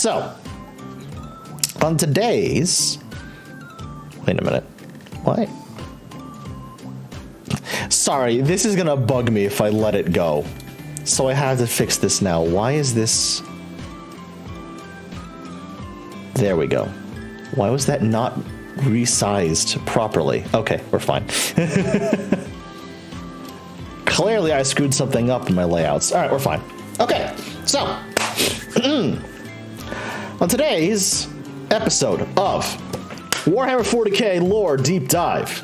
So, on today's... Wait a minute. What? Sorry, this is gonna bug me if I let it go. So I have to fix this now. Why is this... There we go. Why was that not resized properly? Okay, we're fine. Clearly I screwed something up in my layouts. All right, we're fine. Okay, so on today's episode of Warhammer 40K Lore Deep Dive,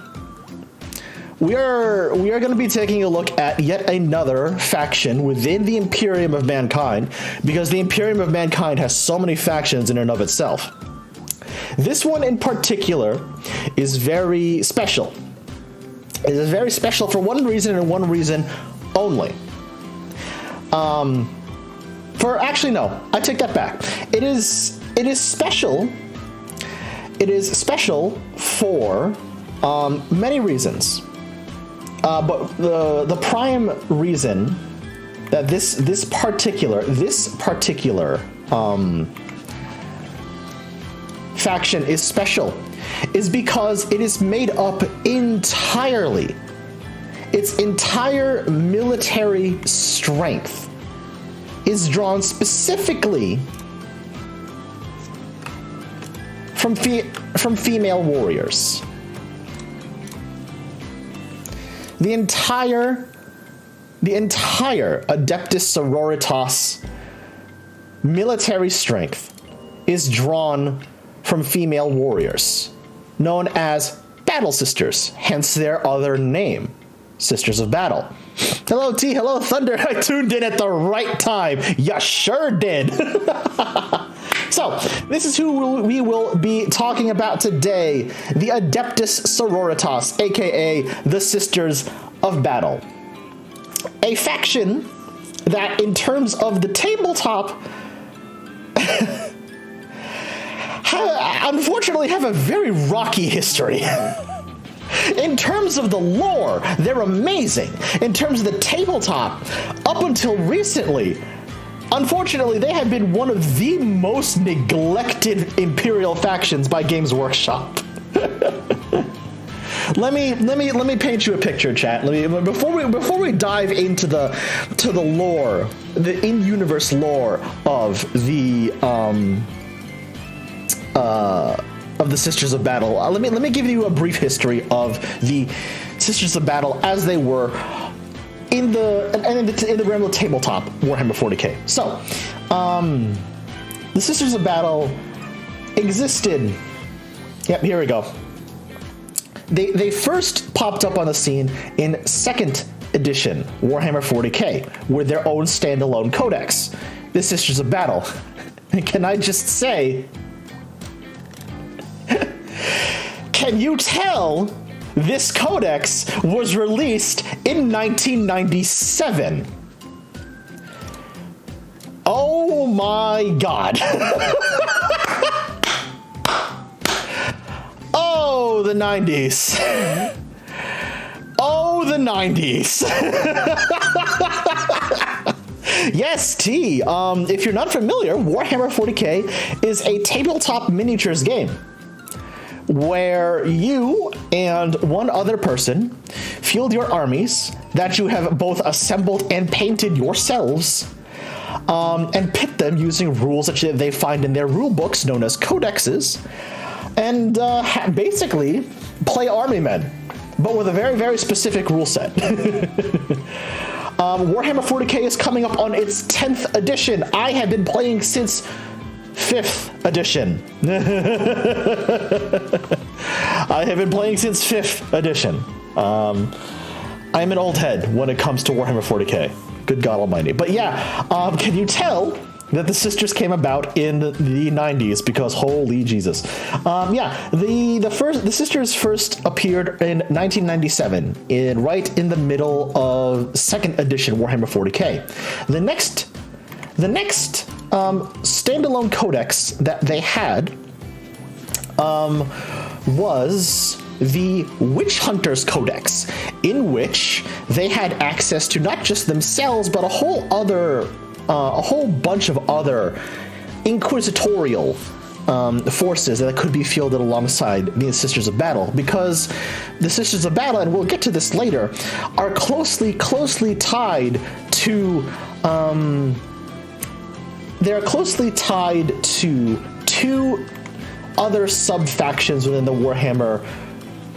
we are going to be taking a look at yet another faction within the Imperium of Mankind, because the Imperium of Mankind has so many factions in and of itself. This one in particular is very special. It is very special for one reason and one reason only. Actually, no, I take that back. It is special. It is special for many reasons. But the prime reason that this particular faction is special is because it is made up entirely. Its entire military strength is drawn specifically from female warriors. The entire Adeptus Sororitas military strength is drawn from female warriors, known as Battle Sisters, hence their other name, Sisters of Battle. Hello T, hello Thunder, I tuned in at the right time. You sure did. So, this is who we will be talking about today, the Adeptus Sororitas, aka the Sisters of Battle. A faction that, in terms of the tabletop, unfortunately have a very rocky history. In terms of the lore, they're amazing. In terms of the tabletop, up until recently, unfortunately, they have been one of the most neglected Imperial factions by Games Workshop. Let me paint you a picture, chat. Before we dive into the lore, the in-universe lore of the Sisters of Battle. Let me give you a brief history of the Sisters of Battle as they were in the realm of tabletop Warhammer 40K. So, the Sisters of Battle existed. Yep, here we go. They first popped up on the scene in 2nd edition Warhammer 40K with their own standalone codex, the Sisters of Battle. And can I just say, can you tell this codex was released in 1997? Oh my god. Oh, the 90s. Oh, the 90s. Yes, T. If you're not familiar, Warhammer 40K is a tabletop miniatures game where you and one other person field your armies that you have both assembled and painted yourselves, and pit them using rules that they find in their rule books known as codexes, and basically play army men, but with a very, very specific rule set. Warhammer 40K is coming up on its 10th edition. I have been playing since 5th edition. I have been playing since 5th edition. I'm an old head when it comes to Warhammer 40K. Good God Almighty. But yeah, can you tell that the Sisters came about in the 90s? Because holy Jesus. Yeah, the Sisters first appeared in 1997, right in the middle of 2nd edition Warhammer 40K. The next standalone codex that they had was the Witch Hunters Codex, in which they had access to not just themselves, but a whole bunch of other inquisitorial forces that could be fielded alongside the Sisters of Battle, because the Sisters of Battle, and we'll get to this later, are closely tied to they're closely tied to two other sub-factions within the Warhammer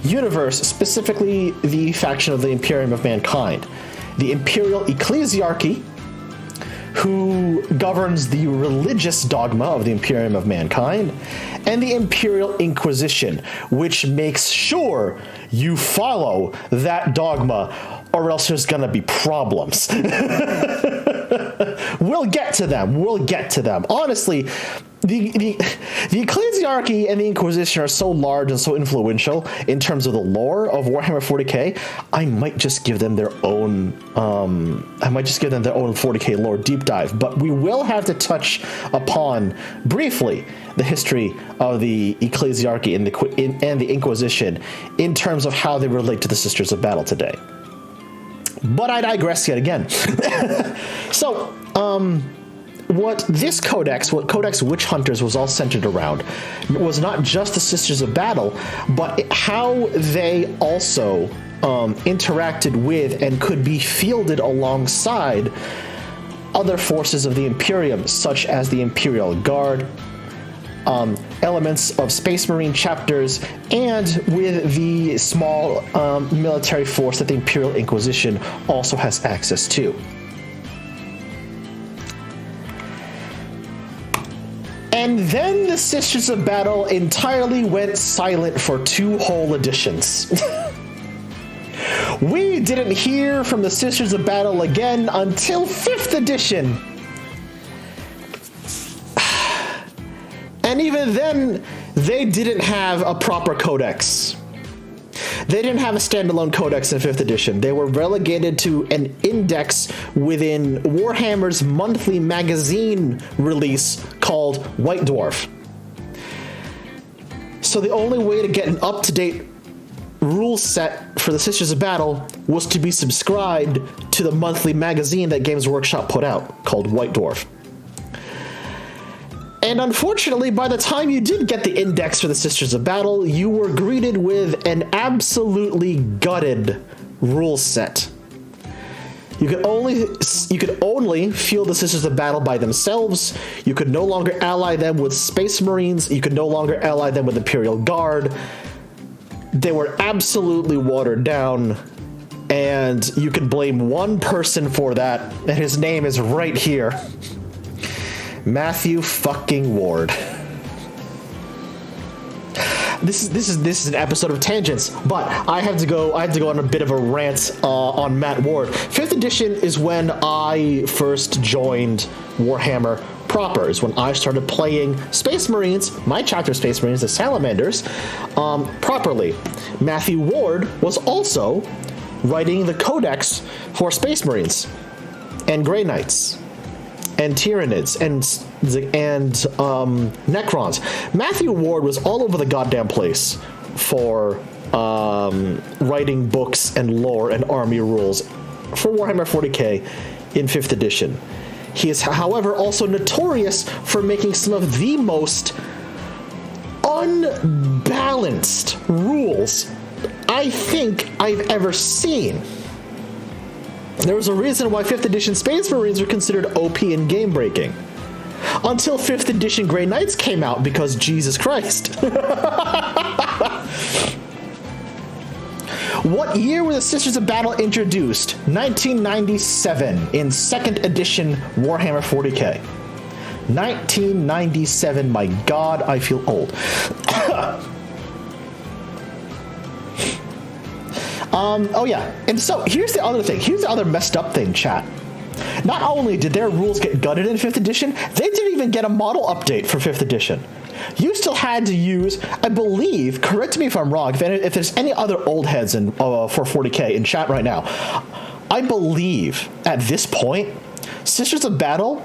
universe, specifically the faction of the Imperium of Mankind. The Imperial Ecclesiarchy, who governs the religious dogma of the Imperium of Mankind, and the Imperial Inquisition, which makes sure you follow that dogma, or else there's gonna be problems. We'll get to them. Honestly, the Ecclesiarchy and the Inquisition are so large and so influential in terms of the lore of Warhammer 40K. I might just give them their own 40K lore deep dive. But we will have to touch upon briefly the history of the Ecclesiarchy and the Inquisition in terms of how they relate to the Sisters of Battle today. But I digress yet again. So, what Codex Witch Hunters was all centered around was not just the Sisters of Battle, but how they also interacted with and could be fielded alongside other forces of the Imperium, such as the Imperial Guard, elements of Space Marine chapters, and with the small military force that the Imperial Inquisition also has access to. And then the Sisters of Battle entirely went silent for 2 whole editions. We didn't hear from the Sisters of Battle again until 5th edition. And even then, they didn't have a proper codex. They didn't have a standalone codex in 5th edition. They were relegated to an index within Warhammer's monthly magazine release called White Dwarf. So the only way to get an up-to-date rule set for the Sisters of Battle was to be subscribed to the monthly magazine that Games Workshop put out called White Dwarf. And unfortunately, by the time you did get the index for the Sisters of Battle, you were greeted with an absolutely gutted rule set. You could only field the Sisters of Battle by themselves. You could no longer ally them with Space Marines. You could no longer ally them with Imperial Guard. They were absolutely watered down, and you could blame one person for that, and his name is right here. Matthew fucking Ward. This is an episode of tangents, but I had to go on a bit of a rant on Matt Ward. 5th edition is when I first joined Warhammer proper. Is when I started playing Space Marines, my chapter of Space Marines, the Salamanders, properly. Matthew Ward was also writing the codex for Space Marines and Grey Knights and Tyranids and Necrons. Matthew Ward was all over the goddamn place for writing books and lore and army rules for Warhammer 40K in 5th edition. He is, however, also notorious for making some of the most unbalanced rules I think I've ever seen. There was a reason why 5th edition Space Marines were considered OP and game-breaking. Until 5th edition Grey Knights came out, because Jesus Christ. What year were the Sisters of Battle introduced? 1997 in 2nd edition Warhammer 40K. 1997, my god, I feel old. Oh yeah, and so here's the other thing. Here's the other messed up thing, chat. Not only did their rules get gutted in 5th edition, they didn't even get a model update for 5th edition. You still had to use, I believe, correct me if I'm wrong, if there's any other old heads for 40K in chat right now, I believe at this point, Sisters of Battle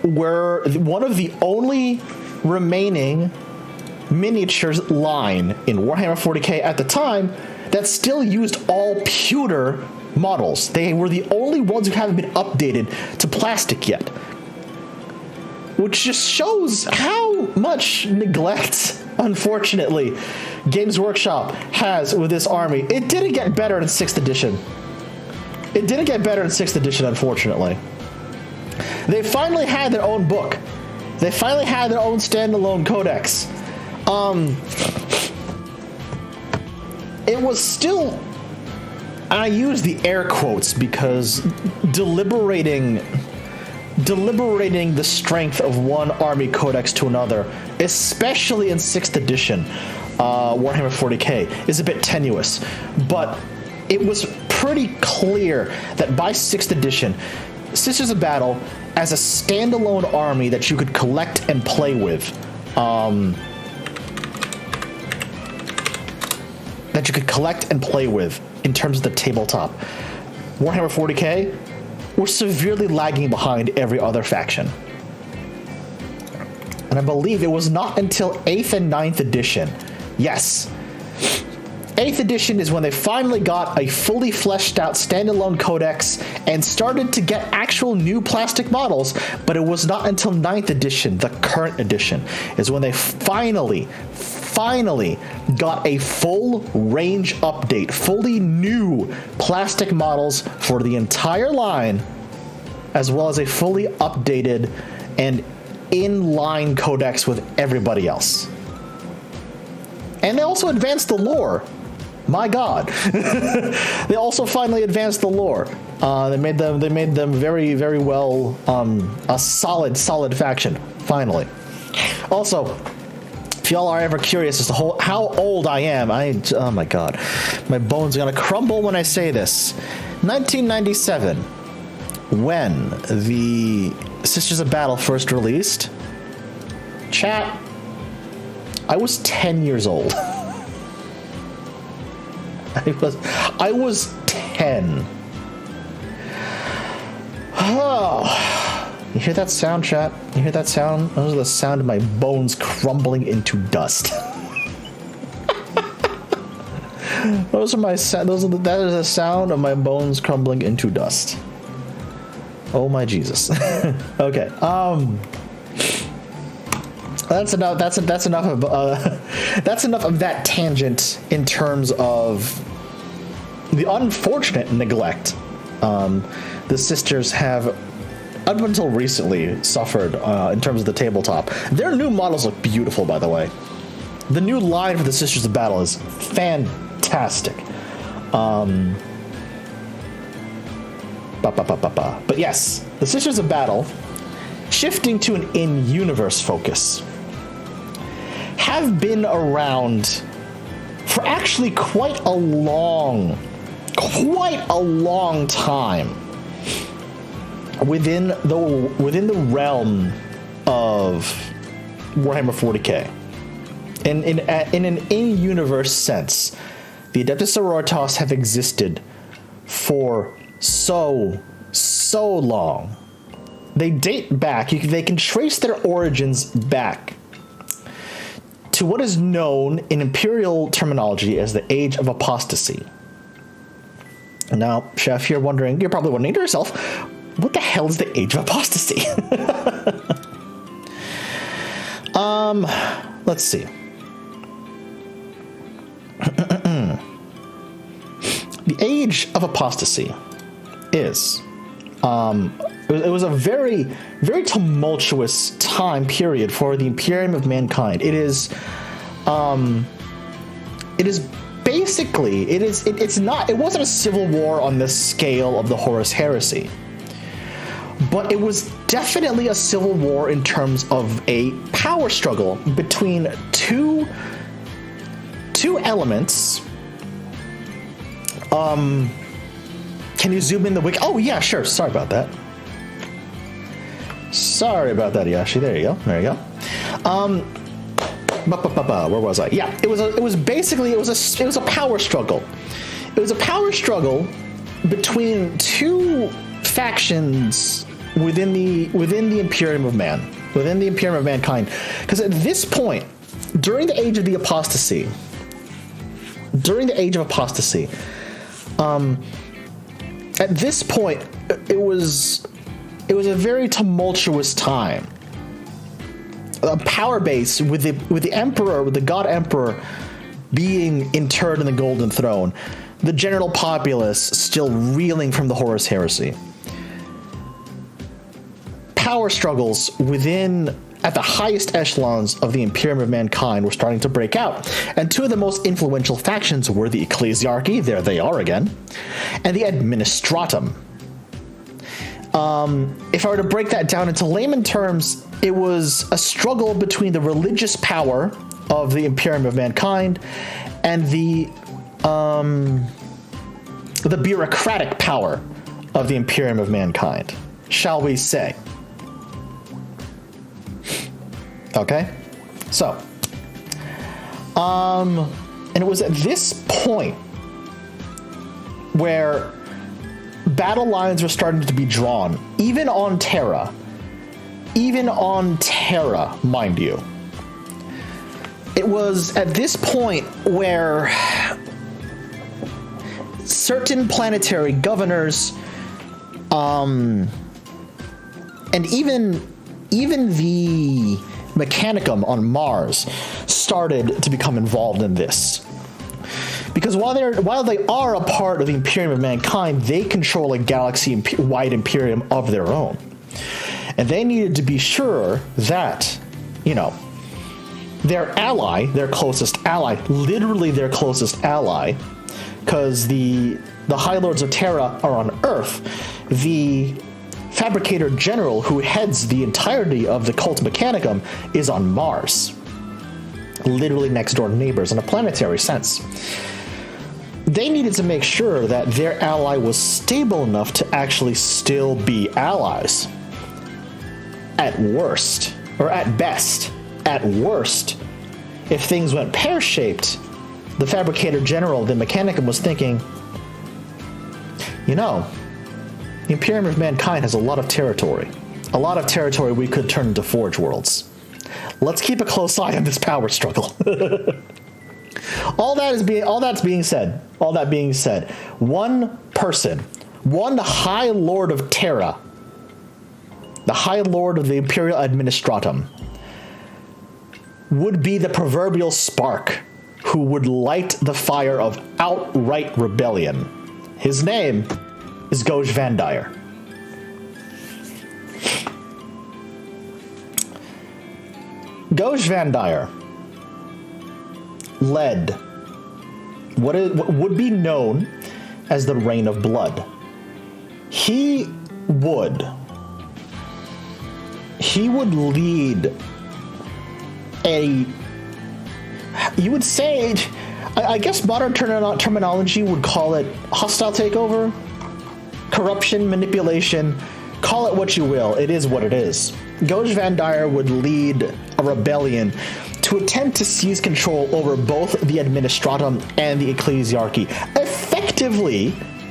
were one of the only remaining miniatures line in Warhammer 40K at the time that still used all pewter models. They were the only ones who haven't been updated to plastic yet. Which just shows how much neglect, unfortunately, Games Workshop has with this army. It didn't get better in 6th edition. It didn't get better in 6th edition, unfortunately. They finally had their own book. They finally had their own standalone codex. It was still, I use the air quotes because deliberating the strength of one army codex to another, especially in 6th edition, Warhammer 40K, is a bit tenuous. But it was pretty clear that by 6th edition, Sisters of Battle, as a standalone army that you could collect and play with, in terms of the tabletop, Warhammer 40K were severely lagging behind every other faction. And I believe it was not until 8th and 9th edition, yes, 8th edition is when they finally got a fully fleshed out standalone codex and started to get actual new plastic models, but it was not until 9th edition, the current edition, is when they finally got a full range update, fully new plastic models for the entire line, as well as a fully updated and in-line codex with everybody else. And they also advanced the lore. My God. They also finally advanced the lore. They made them very, very well a solid faction, finally. Also, if y'all are ever curious as to how old I am, oh my God, my bones are gonna crumble when I say this. 1997, when the Sisters of Battle first released, chat, I was 10 years old. I was 10. Oh. You hear that sound, chat? You hear that sound? Those are the sound of my bones crumbling into dust. That is the sound of my bones crumbling into dust. Oh my Jesus. Okay. That's enough of that tangent in terms of the unfortunate neglect the sisters have, up until recently, suffered in terms of the tabletop. Their new models look beautiful, by the way. The new line for the Sisters of Battle is fantastic. But yes, the Sisters of Battle, shifting to an in-universe focus, have been around for actually quite a long time within the realm of Warhammer 40K. In an in-universe sense, the Adeptus Sororitas have existed for so long. They date back, they can trace their origins back to what is known in Imperial terminology as the Age of Apostasy. Now, Chef, you're probably wondering to yourself, what the hell is the Age of Apostasy? Let's see. The Age of Apostasy is, it was a very, very tumultuous time period for the Imperium of Mankind. It wasn't a civil war on the scale of the Horus Heresy, but it was definitely a civil war in terms of a power struggle between two elements. Can you zoom in the wiki? Oh yeah, sure. Sorry about that, Yashi. There you go. Where was I? Yeah, it was a power struggle. It was a power struggle between two factions within the Imperium of Mankind. Because at this point, during the Age of Apostasy, at this point, it was a very tumultuous time. A power base with the Emperor, with the God Emperor being interred in the Golden Throne, the general populace still reeling from the Horus Heresy. Power struggles at the highest echelons of the Imperium of Mankind were starting to break out, and two of the most influential factions were the Ecclesiarchy, there they are again, and the Administratum. If I were to break that down into layman terms, it was a struggle between the religious power of the Imperium of Mankind and the bureaucratic power of the Imperium of Mankind, shall we say. Okay? So, and it was at this point where battle lines were starting to be drawn, even on Terra, mind you. It was at this point where certain planetary governors, and even the Mechanicum on Mars started to become involved in this. Because while they are a part of the Imperium of Mankind, they control a galaxy-wide Imperium of their own. And they needed to be sure that, their ally, their closest ally, literally their closest ally, because the High Lords of Terra are on Earth, the Fabricator General who heads the entirety of the Cult Mechanicum is on Mars. Literally next door neighbors in a planetary sense. They needed to make sure that their ally was stable enough to actually still be allies. At worst, or at best, at worst, if things went pear-shaped, the Fabricator General, the Mechanicum, was thinking, the Imperium of Mankind has a lot of territory. A lot of territory we could turn into Forge Worlds. Let's keep a close eye on this power struggle. All that being said, one person, one High Lord of Terra, the High Lord of the Imperial Administratum, would be the proverbial spark who would light the fire of outright rebellion. His name is Goj Vandire. Goj Vandire led what would be known as the Reign of Blood. He would lead you would say, I guess modern terminology would call it hostile takeover, corruption, manipulation, call it what you will, it is what it is. Goj Vandire would lead a rebellion to attempt to seize control over both the Administratum and the Ecclesiarchy,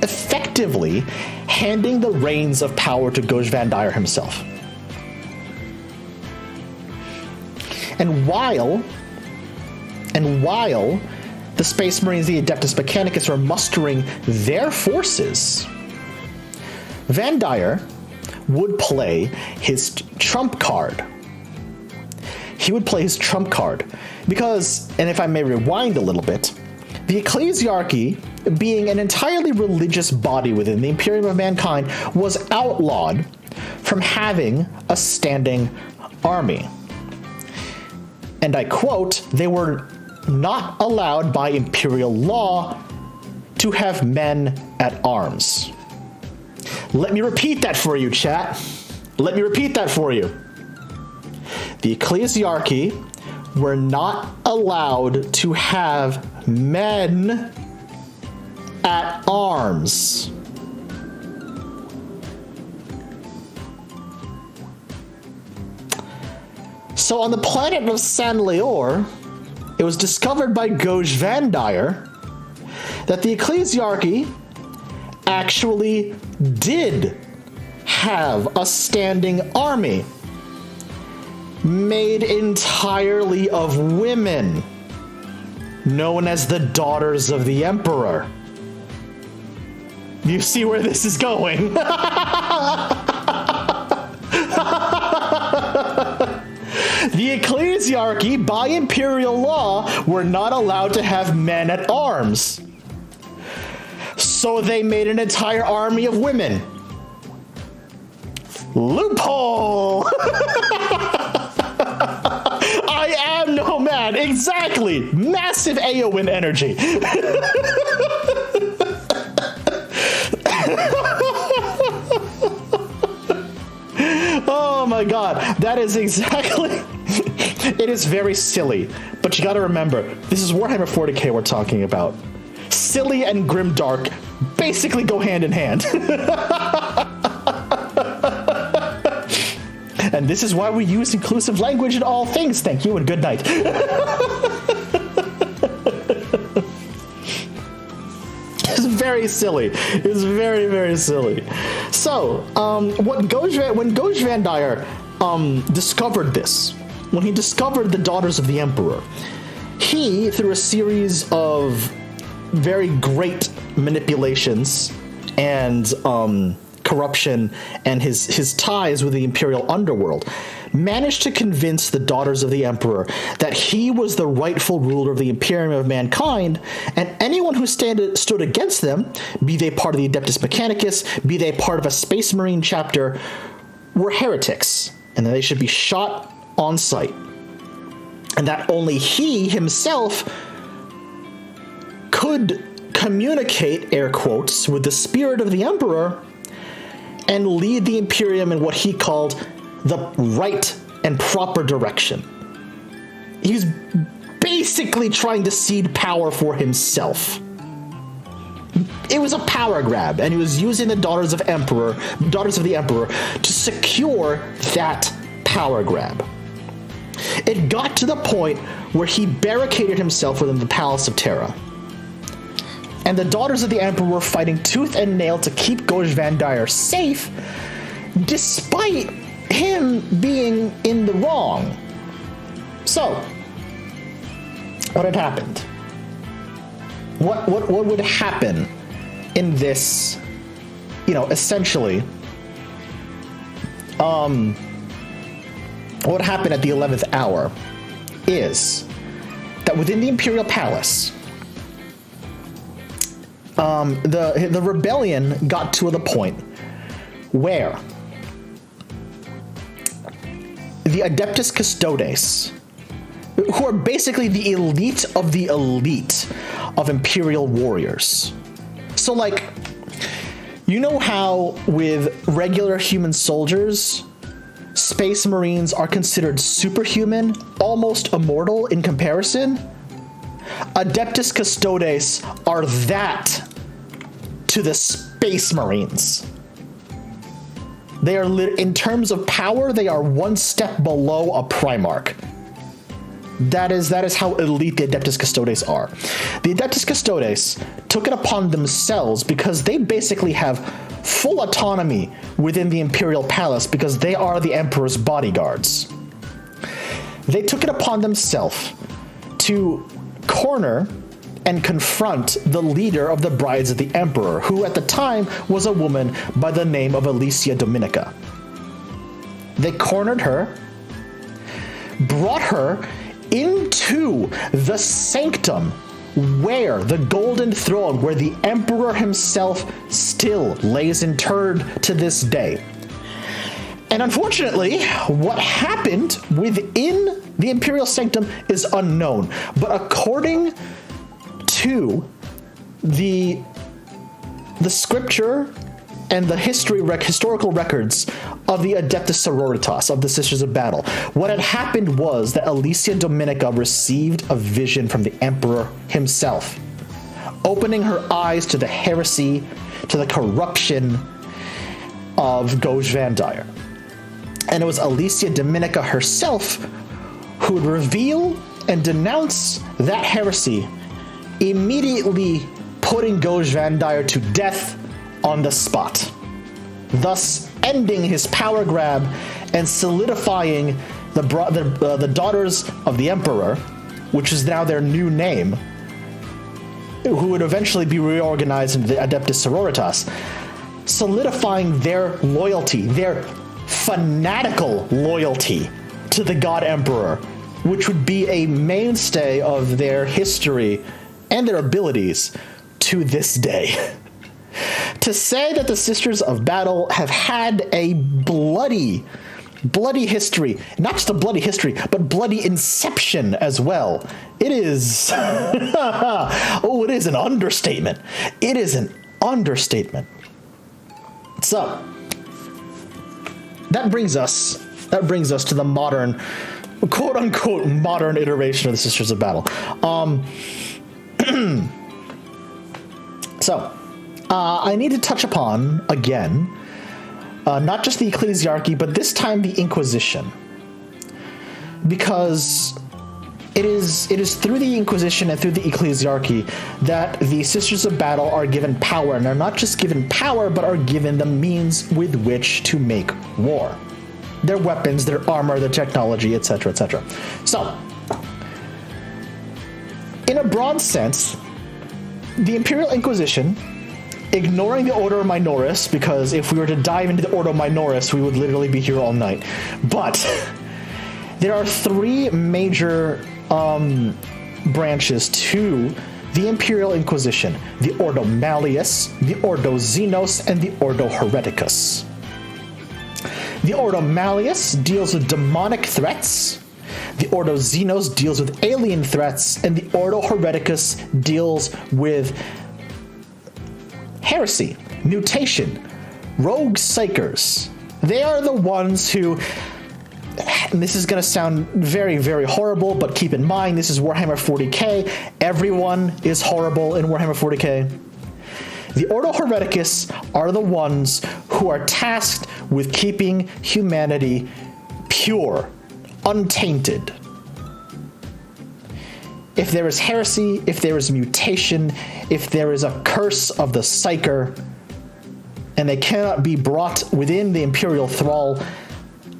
effectively handing the reins of power to Goj Vandire himself. And while the Space Marines, the Adeptus Mechanicus, are mustering their forces, Vandire would play his trump card. He would play his trump card because, and if I may rewind a little bit, the Ecclesiarchy, being an entirely religious body within the Imperium of Mankind, was outlawed from having a standing army. And I quote, they were not allowed by imperial law to have men at arms. Let me repeat that for you, chat. Let me repeat that for you. The Ecclesiarchy were not allowed to have men at arms. So on the planet of San Leor, it was discovered by Goj Vandire that the Ecclesiarchy actually did have a standing army made entirely of women, known as the Daughters of the Emperor. You see where this is going? The ecclesiarchy, by imperial law, were not allowed to have men at arms. So they made an entire army of women. Loophole! I am nomad, exactly! Massive Eowyn energy. Oh my god, that is exactly... It is very silly, but you gotta remember, this is Warhammer 40K we're talking about. Silly and grimdark basically go hand in hand. And this is why we use inclusive language in all things. Thank you and good night. It's very silly. It's very, very silly. So, when Goj Van Dyer discovered this, when he discovered the Daughters of the Emperor, he, through a series of very great manipulations and corruption and his ties with the Imperial underworld, managed to convince the Daughters of the Emperor that he was the rightful ruler of the Imperium of mankind, and anyone who stood against them, be they part of the Adeptus Mechanicus, be they part of a Space Marine chapter, were heretics, and that they should be shot on sight. And that only he himself could communicate, air quotes, with the spirit of the Emperor and lead the Imperium in what he called the right and proper direction. He was basically trying to cede power for himself. It was a power grab, and he was using the Daughters of the Emperor to secure that power grab. It got to the point where he barricaded himself within the Palace of Terra. And the Daughters of the Emperor were fighting tooth and nail to keep Goj Van Dyer safe, despite him being in the wrong. So, what had happened? What would happen in this, essentially, what happened at the 11th hour is that within the Imperial Palace, the rebellion got to the point where the Adeptus Custodes, who are basically the elite of Imperial warriors. So, how with regular human soldiers, Space Marines are considered superhuman, almost immortal in comparison? Adeptus Custodes are that to the Space Marines. They are, in terms of power, they are one step below a Primarch. That is how elite the Adeptus Custodes are. The Adeptus Custodes took it upon themselves because they basically have full autonomy within the Imperial Palace because they are the Emperor's bodyguards. They took it upon themselves to corner and confront the leader of the Brides of the Emperor, who at the time was a woman by the name of Alicia Dominica. They cornered her, brought her into the sanctum where the golden throne, where the Emperor himself still lays interred to this day. And unfortunately, what happened within the Imperial Sanctum is unknown. But according to the scripture and the historical records of the Adeptus Sororitas, of the Sisters of Battle, what had happened was that Alicia Dominica received a vision from the Emperor himself, opening her eyes to the heresy, to the corruption of Goj Van Dyer. And it was Alicia Dominica herself who would reveal and denounce that heresy, immediately putting Goj Van Dyer to death on the spot, thus ending his power grab and solidifying the Daughters of the Emperor, which is now their new name, who would eventually be reorganized into the Adeptus Sororitas, solidifying their loyalty, their fanatical loyalty to the God Emperor, which would be a mainstay of their history and their abilities to this day. To say that the Sisters of Battle have had a bloody history, not just a bloody history, but bloody inception as well, it is, it is an understatement. It is an understatement. So, that brings us to the modern, quote-unquote, modern iteration of the Sisters of Battle. I need to touch upon, again, not just the Ecclesiarchy, but this time the Inquisition. Because it is through the Inquisition and through the Ecclesiarchy that the Sisters of Battle are given power. And they're not just given power, but are given the means with which to make war. Their weapons, their armor, their technology, etc., etc. So, in a broad sense, the Imperial Inquisition, ignoring the Ordo Minoris, because if we were to dive into the Ordo Minoris, we would literally be here all night. But there are three major branches to the Imperial Inquisition: the Ordo Malleus, the Ordo Xenos, and the Ordo Hereticus. The Ordo Malleus deals with demonic threats, the Ordo Xenos deals with alien threats, and the Ordo Hereticus deals with heresy, mutation, rogue psychers. They are the ones who, and this is going to sound very, very horrible, but keep in mind, this is Warhammer 40K. Everyone is horrible in Warhammer 40K. The Ordo Hereticus are the ones who are tasked with keeping humanity pure, untainted. If there is heresy, if there is mutation, if there is a curse of the Psyker, and they cannot be brought within the Imperial thrall,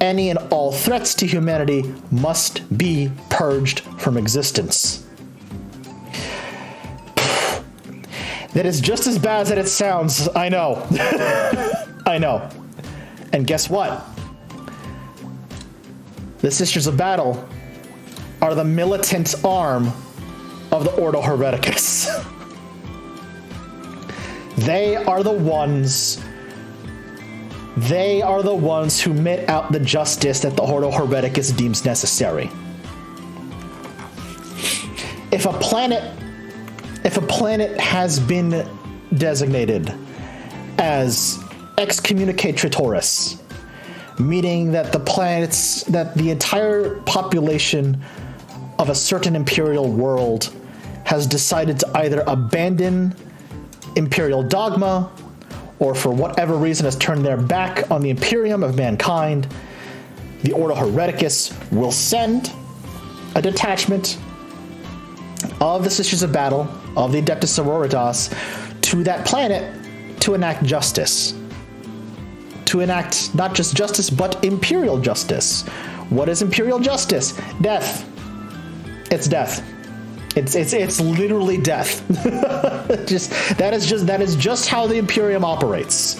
any and all threats to humanity must be purged from existence. That is just as bad as it sounds, I know. I know. And guess what? The Sisters of Battle are the militant arm of the Ordo Hereticus. They are the ones who mete out the justice that the Ordo Hereticus deems necessary. If a planet has been designated as excommunicatrix, meaning that the entire population of a certain imperial world has decided to either abandon imperial dogma or for whatever reason has turned their back on the Imperium of mankind, the Ordo Hereticus will send a detachment of the Sisters of Battle, of the Adeptus Sororitas, to that planet to enact justice. To enact not just justice, but imperial justice. What is imperial justice? Death. It's death. It's literally death. That is just how the Imperium operates.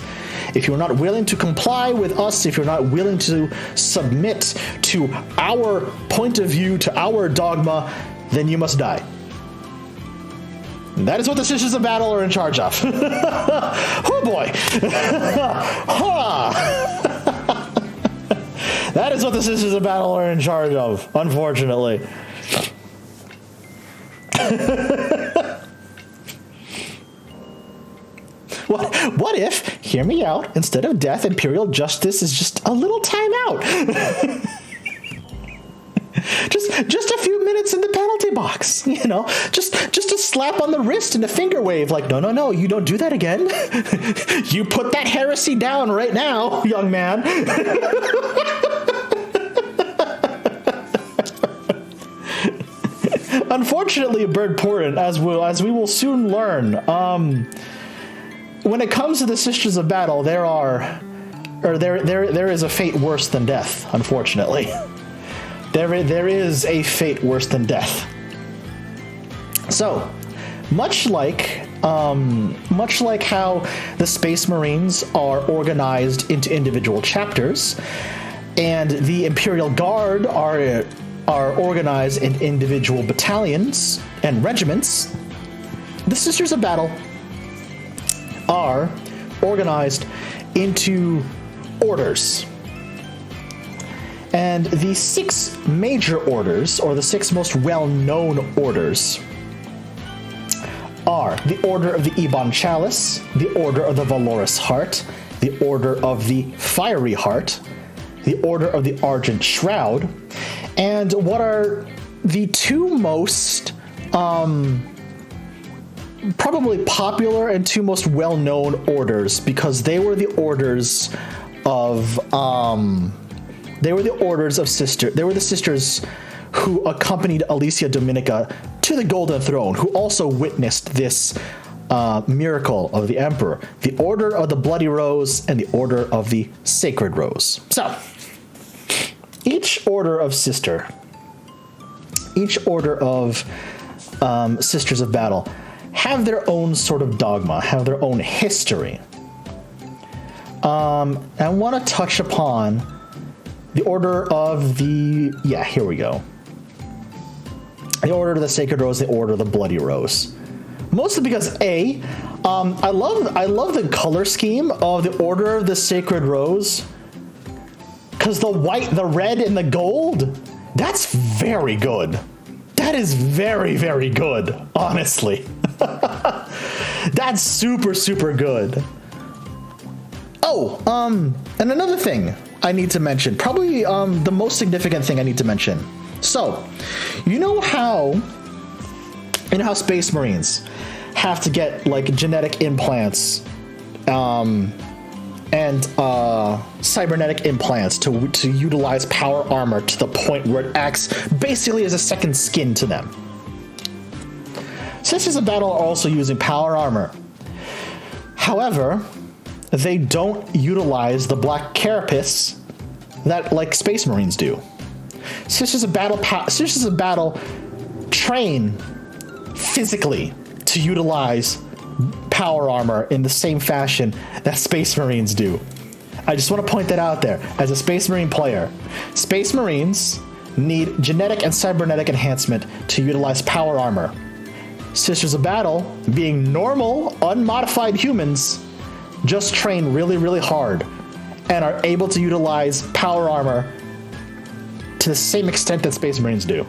If you're not willing to comply with us, if you're not willing to submit to our point of view, to our dogma, then you must die. And that is what the Sisters of Battle are in charge of. Oh boy! That is what the Sisters of Battle are in charge of, unfortunately. What if, hear me out, instead of death, imperial justice is just a little time out? just a few minutes in the penalty box, just a slap on the wrist and a finger wave, like, no, you don't do that again. You put that heresy down right now, young man. Unfortunately, Bird Portent, as we will soon learn, when it comes to the Sisters of Battle, there is a fate worse than death, unfortunately. There is a fate worse than death. So, much like how the Space Marines are organized into individual chapters, and the Imperial Guard are organized in individual battalions and regiments, the Sisters of Battle are organized into orders. And the 6 major orders, or the 6 most well-known orders, are the Order of the Ebon Chalice, the Order of the Valorous Heart, the Order of the Fiery Heart, the Order of the Argent Shroud, and what are the 2 most probably popular and 2 most well-known orders, because they were the orders of sisters who accompanied Alicia Dominica to the Golden Throne, who also witnessed this miracle of the Emperor: the Order of the Bloody Rose and the Order of the Sacred Rose. So, each order of Sisters of Battle have their own sort of dogma, have their own history. I want to touch upon the Order of the... Yeah, here we go. The Order of the Sacred Rose, the Order of the Bloody Rose. Mostly because, I love the color scheme of the Order of the Sacred Rose. Because the white, the red, and the gold, that's very good. That is very, very good, honestly. That's super, super good. Oh, and another thing I need to mention, probably the most significant thing I need to mention. So, you know how Space Marines have to get like genetic implants and cybernetic implants to utilize power armor to the point where it acts basically as a second skin to them. Sisters of Battle are also using power armor. However, they don't utilize the black carapace that like Space Marines do. Sisters of Battle train physically to utilize power armor in the same fashion that Space Marines do. I just want to point that out there. As a Space Marine player, Space Marines need genetic and cybernetic enhancement to utilize power armor. Sisters of Battle, being normal, unmodified humans, just train really, really hard and are able to utilize power armor to the same extent that Space Marines do.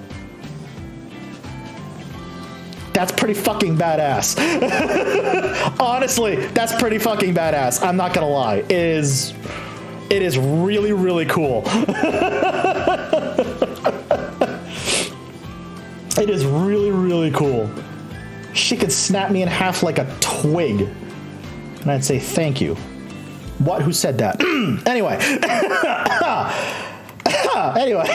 That's pretty fucking badass. Honestly, that's pretty fucking badass. I'm not gonna lie. It is really, really cool. It is really, really cool. She could snap me in half like a twig, and I'd say thank you. What? Who said that? Anyway. Anyway.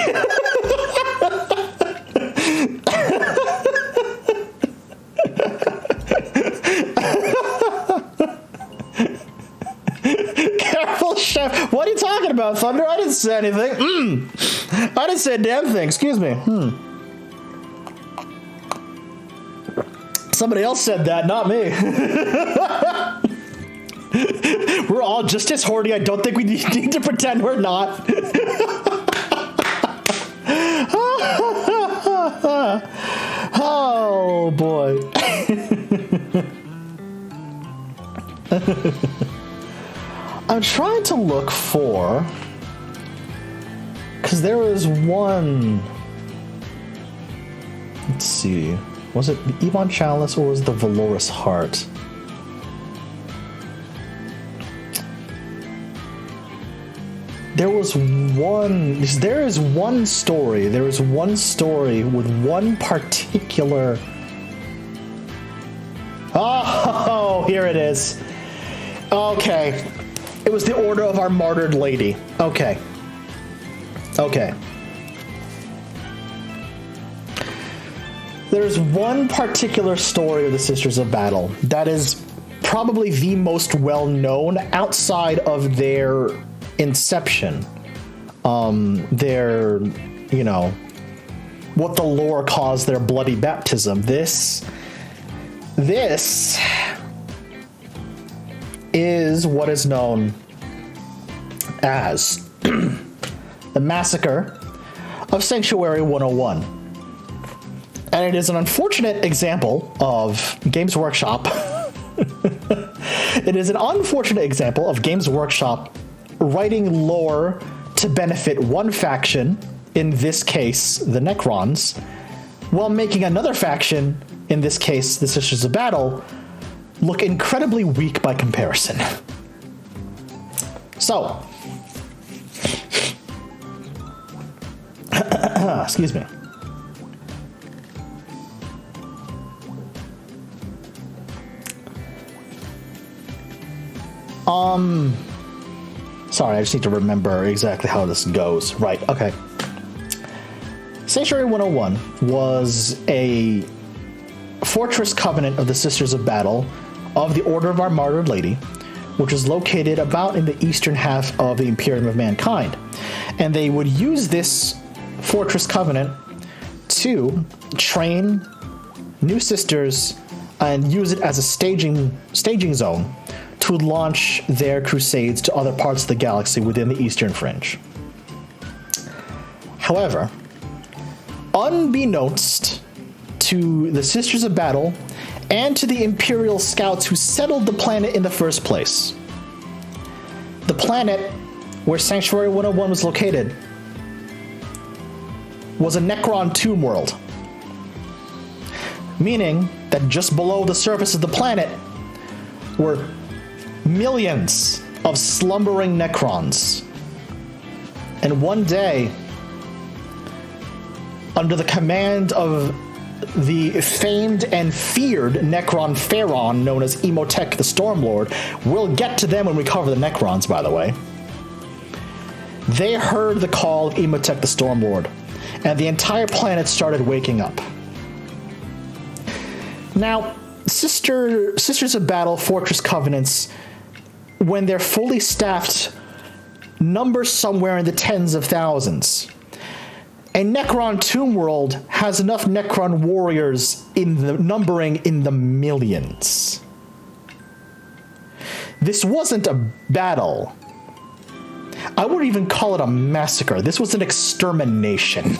Careful, Chef. What are you talking about, Thunder? I didn't say anything. I didn't say a damn thing. Excuse me. Somebody else said that, not me. We're all just as horny. I don't think we need to pretend we're not. Oh, boy. I'm trying to look for... Because there was one... Let's see. Was it the Ebon Chalice or was it the Valorous Heart? There is one story with one particular... Oh, here it is. Okay. It was the Order of our Martyred Lady. Okay. There's one particular story of the Sisters of Battle that is probably the most well-known outside of their inception. Their, what the lore calls their bloody baptism. This This is what is known as the Massacre of Sanctuary 101. And it is an unfortunate example of Games Workshop. It is an unfortunate example of Games Workshop writing lore to benefit one faction, in this case, the Necrons, while making another faction, in this case, the Sisters of Battle, look incredibly weak by comparison. So, excuse me. Sorry, I just need to remember exactly how this goes. Right, okay. Sanctuary 101 was a fortress covenant of the Sisters of Battle of the Order of Our Martyred Lady, which is located about in the eastern half of the Imperium of Mankind. And they would use this fortress covenant to train new sisters and use it as a staging zone to launch their crusades to other parts of the galaxy within the Eastern Fringe. However, unbeknownst to the Sisters of Battle and to the Imperial scouts who settled the planet in the first place, the planet where Sanctuary 101 was located was a Necron tomb world, meaning that just below the surface of the planet were millions of slumbering Necrons. And one day, under the command of the famed and feared Necron Pharaon known as Imhotep the Stormlord, we'll get to them when we cover the Necrons, by the way. They heard the call of Imhotep the Stormlord, and the entire planet started waking up. Now, Sisters of Battle Fortress Covenants, when they're fully staffed, number somewhere in the tens of thousands. A Necron Tomb World has enough Necron warriors numbering in the millions. This wasn't a battle. I wouldn't even call it a massacre. This was an extermination.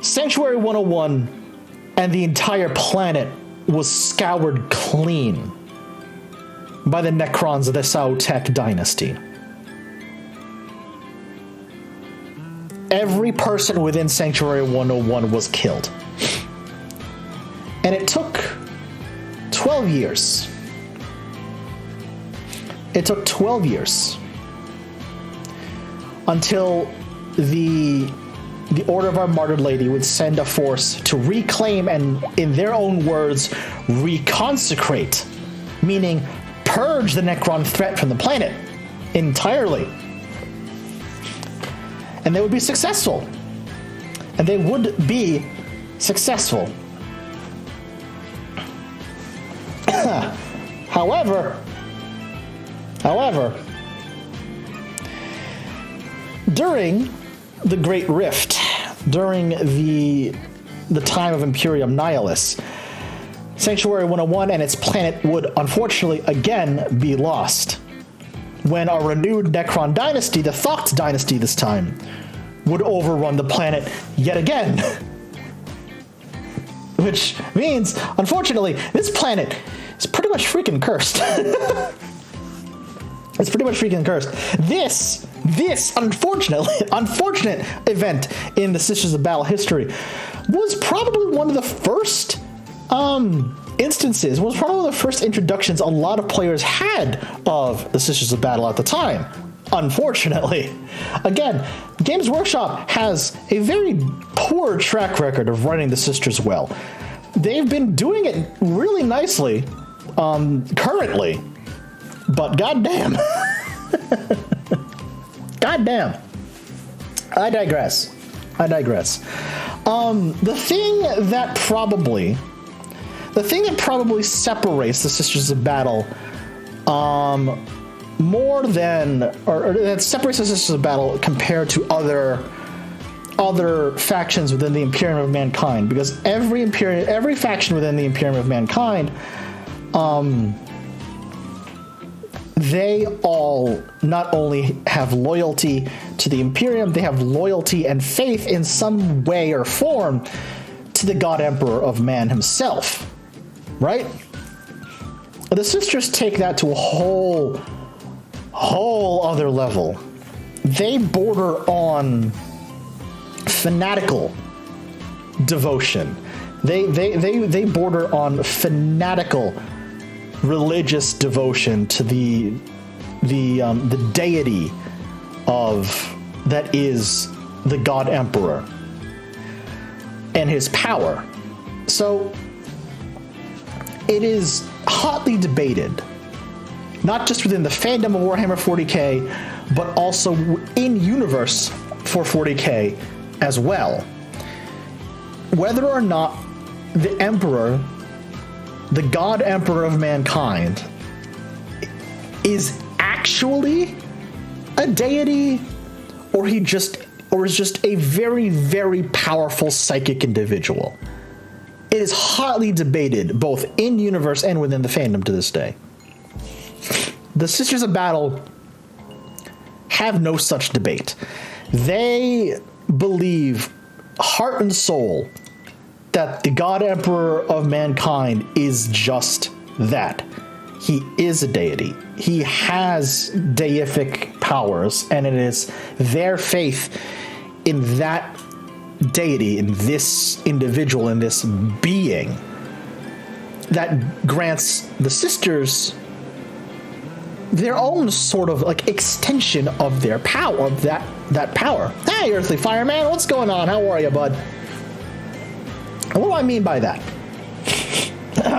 Sanctuary 101 and the entire planet was scoured clean by the Necrons of the Sautek dynasty. Every person within Sanctuary 101 was killed. And it took 12 years. It took 12 years until the Order of Our Martyred Lady would send a force to reclaim and, in their own words, reconsecrate, meaning purge the Necron threat from the planet entirely. And they would be successful. And they would be successful. However, during the Great Rift, during the time of Imperium Nihilus, Sanctuary 101 and its planet would unfortunately again be lost, when a renewed Necron dynasty, the Thoth dynasty this time, would overrun the planet yet again. Which means, unfortunately, this planet is pretty much freaking cursed. It's pretty much freaking cursed. This unfortunate event in the Sisters of Battle history was probably one of the first instances, was probably one of the first introductions a lot of players had of the Sisters of Battle at the time. Unfortunately. Again, Games Workshop has a very poor track record of running the Sisters well. They've been doing it really nicely currently, but goddamn. Goddamn. I digress. The thing that probably separates the Sisters of Battle more than, or that separates the Sisters of Battle compared to other other factions within the Imperium of Mankind, because every faction within the Imperium of Mankind, they all not only have loyalty to the Imperium, they have loyalty and faith in some way or form to the God Emperor of Man himself, right? The sisters take that to a whole other level. They border on fanatical devotion. They border on fanatical religious devotion to the deity of that is the God Emperor and his power. So it is hotly debated, not just within the fandom of Warhammer 40K, but also in universe for 40K as well, whether or not the Emperor, the God Emperor of Mankind, is actually a deity, or is just a very, very powerful psychic individual. It is hotly debated both in universe and within the fandom to this day. The Sisters of Battle have no such debate. They believe heart and soul that the God Emperor of Mankind is just that. He is a deity. He has deific powers, and it is their faith in that deity, in this individual, in this being, that grants the sisters their own sort of like extension of their power, of that power. Hey, Earthly Fireman, what's going on? How are you, bud? And what do I mean by that?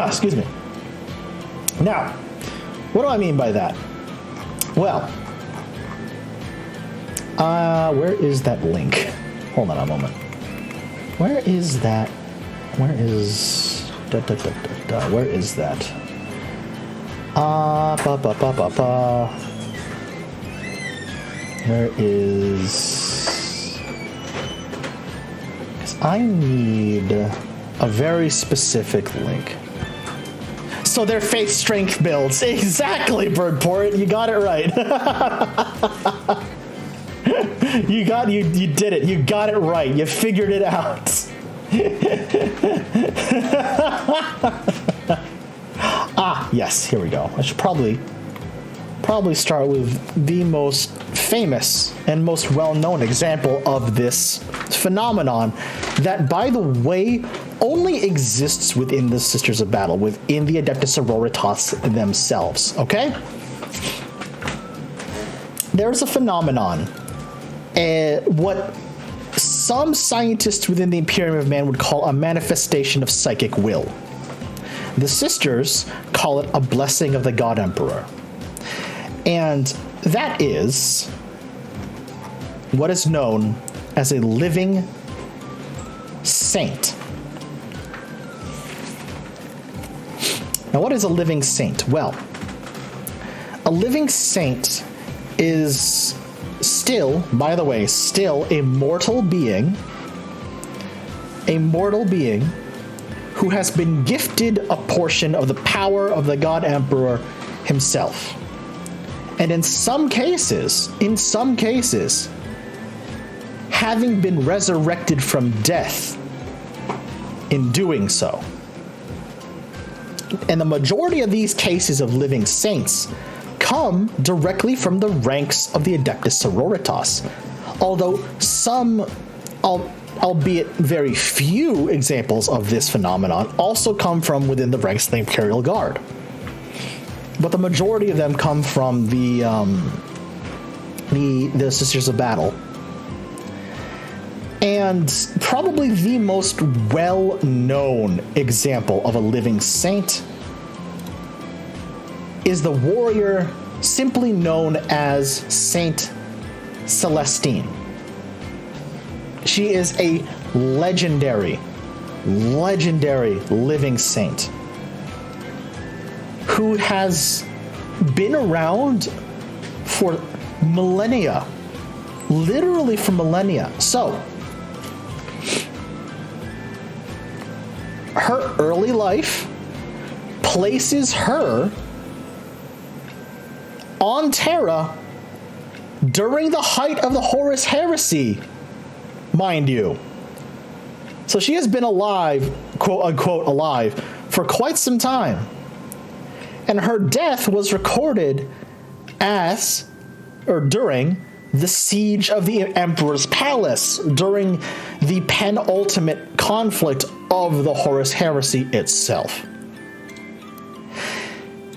Excuse me. Now, what do I mean by that? Well, where is that link? Hold on a moment. Where is that? Where is where is that? Where is? I need a very specific link. So their faith strength builds. Exactly, Birdport. You got it right. You did it. You got it right. You figured it out. Yes, here we go. I should probably start with the most famous and most well-known example of this phenomenon that, by the way, only exists within the Sisters of Battle, within the Adeptus Sororitas themselves, okay? There's a phenomenon, what some scientists within the Imperium of Man would call a manifestation of psychic will. The sisters call it a blessing of the God Emperor. And that is what is known as a living saint. Now, what is a living saint? Well, a living saint is still, by the way, still a mortal being who has been gifted a portion of the power of the God Emperor himself. And in some cases, having been resurrected from death in doing so. And the majority of these cases of living saints come directly from the ranks of the Adeptus Sororitas, although some, albeit very few examples of this phenomenon, also come from within the ranks of the Imperial Guard. But the majority of them come from the Sisters of Battle. And probably the most well-known example of a living saint is the warrior simply known as Saint Celestine. She is a legendary living saint who has been around for millennia, literally for millennia. So, her early life places her on Terra during the height of the Horus Heresy, mind you. So she has been alive, quote unquote alive, for quite some time. And her death was recorded as, or during, the siege of the Emperor's Palace, during the penultimate conflict of the Horus Heresy itself.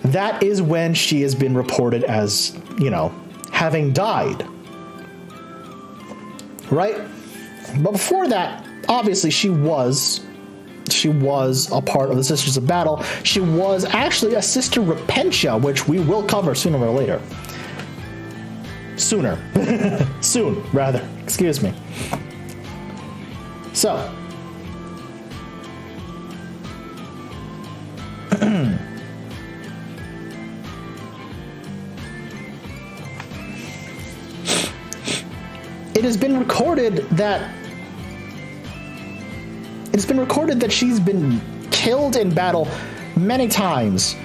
That is when she has been reported as, you know, having died. Right? But before that, obviously she was a part of the Sisters of Battle. She was actually a Sister Repentia, which we will cover sooner or later. Soon, rather. Excuse me. So. It has been recorded that she's been killed in battle many times,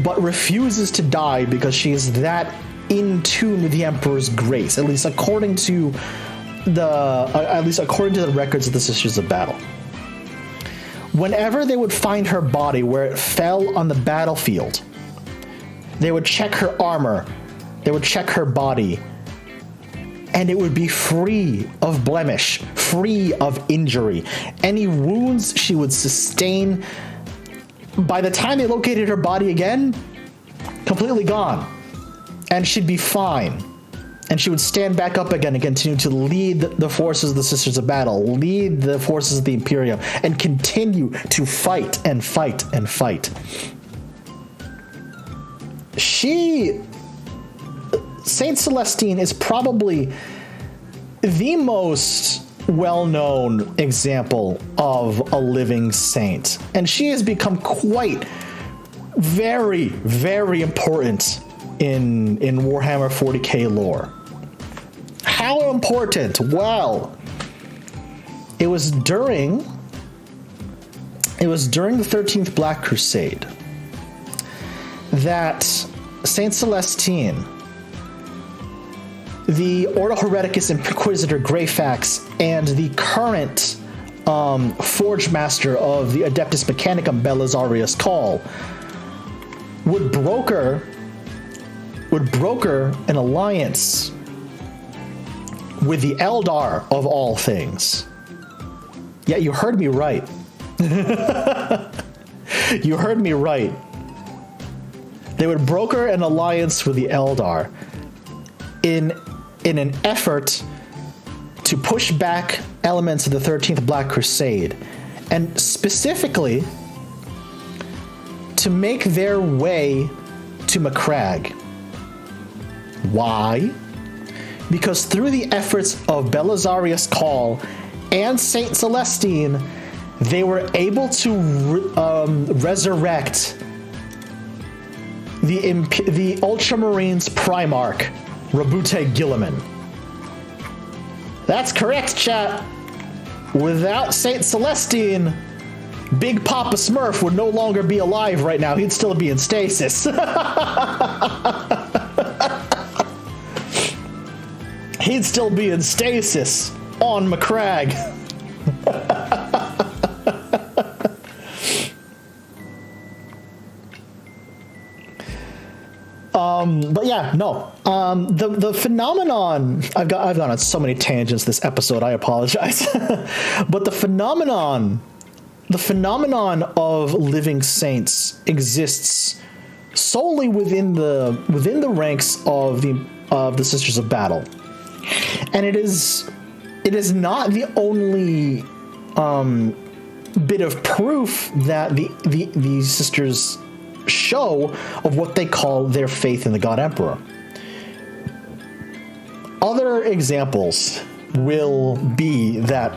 but refuses to die because she is that in tune with the Emperor's grace, at least according to the records of the Sisters of Battle. Whenever they would find her body where it fell on the battlefield, they would check her armor, they would check her body, and it would be free of blemish, free of injury. Any wounds she would sustain, by the time they located her body again, completely gone. And she'd be fine. And she would stand back up again and continue to lead the forces of the Sisters of Battle, lead the forces of the Imperium, and continue to fight and fight and fight. Saint Celestine is probably the most well-known example of a living saint. And she has become quite very, very important in Warhammer 40K lore. How important? Well, it was during the 13th Black Crusade that Saint Celestine, the Ordo Hereticus Inquisitor Greyfax, and the current Forge Master of the Adeptus Mechanicum Belisarius Cawl would broker an alliance with the Eldar of all things. Yeah, you heard me right. You heard me right. They would broker an alliance with the Eldar in an effort to push back elements of the 13th Black Crusade, and specifically to make their way to Macragge. Why? Because through the efforts of Belisarius Cawl and Saint Celestine, they were able to resurrect the Ultramarines Primarch, Rabute Gilliman. That's correct, chat. Without Saint Celestine, Big Papa Smurf would no longer be alive right now. He'd still be in stasis. He'd still be in stasis on Macragge. But yeah, no. The phenomenon, I've gone on so many tangents this episode, I apologize. But the phenomenon of living saints exists solely within the ranks of the Sisters of Battle. And it is not the only bit of proof that the sisters show of what they call their faith in the God Emperor. Other examples will be that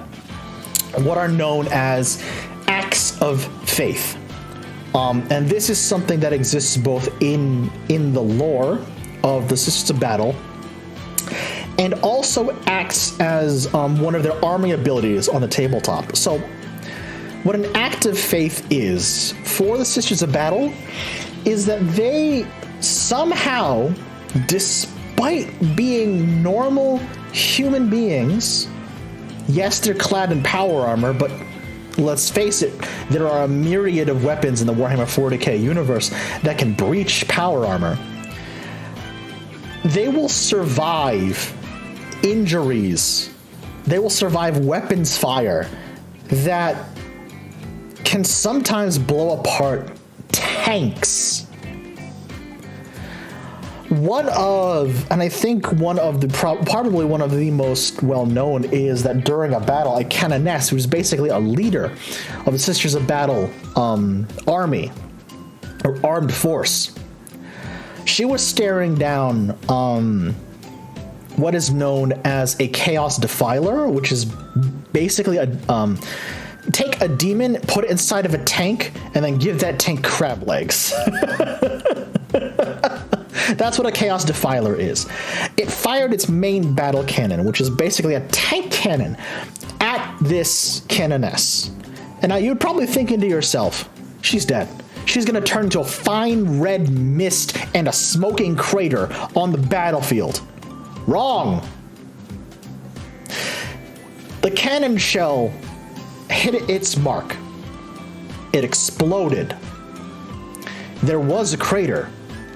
what are known as acts of faith. And this is something that exists both in the lore of the Sisters of Battle, and also acts as one of their army abilities on the tabletop. So what an act of faith is for the Sisters of Battle is that they somehow, despite being normal human beings, yes, they're clad in power armor, but let's face it, there are a myriad of weapons in the Warhammer 40K universe that can breach power armor. They will survive injuries. They will survive weapons fire that can sometimes blow apart tanks. I think probably one of the most well-known is that during a battle, a canoness, who's basically a leader of the Sisters of Battle army, or armed force, she was staring down what is known as a Chaos Defiler, which is basically take a demon, put it inside of a tank, and then give that tank crab legs. That's what a Chaos Defiler is. It fired its main battle cannon, which is basically a tank cannon, at this canoness. And now you're probably thinking to yourself, she's dead. She's going to turn into a fine red mist and a smoking crater on the battlefield. Wrong. The cannon shell hit its mark. It exploded. There was a crater,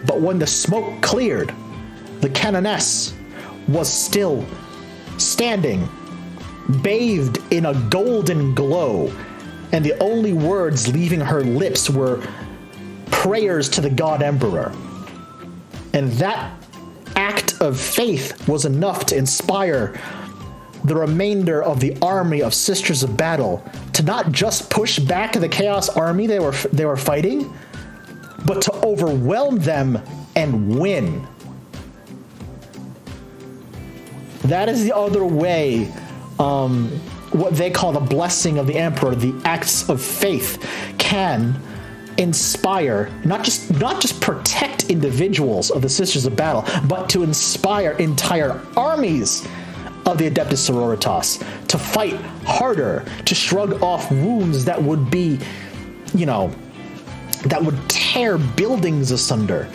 but when the smoke cleared, the canoness was still standing, bathed in a golden glow, and the only words leaving her lips were prayers to the God Emperor. And that act of faith was enough to inspire the remainder of the army of Sisters of Battle to not just push back the Chaos army they were fighting, but to overwhelm them and win. That is the other way, what they call the blessing of the Emperor, the acts of faith, can inspire, not just protect individuals of the Sisters of Battle, but to inspire entire armies of the Adeptus Sororitas to fight harder, to shrug off wounds that would be, that would tear buildings asunder,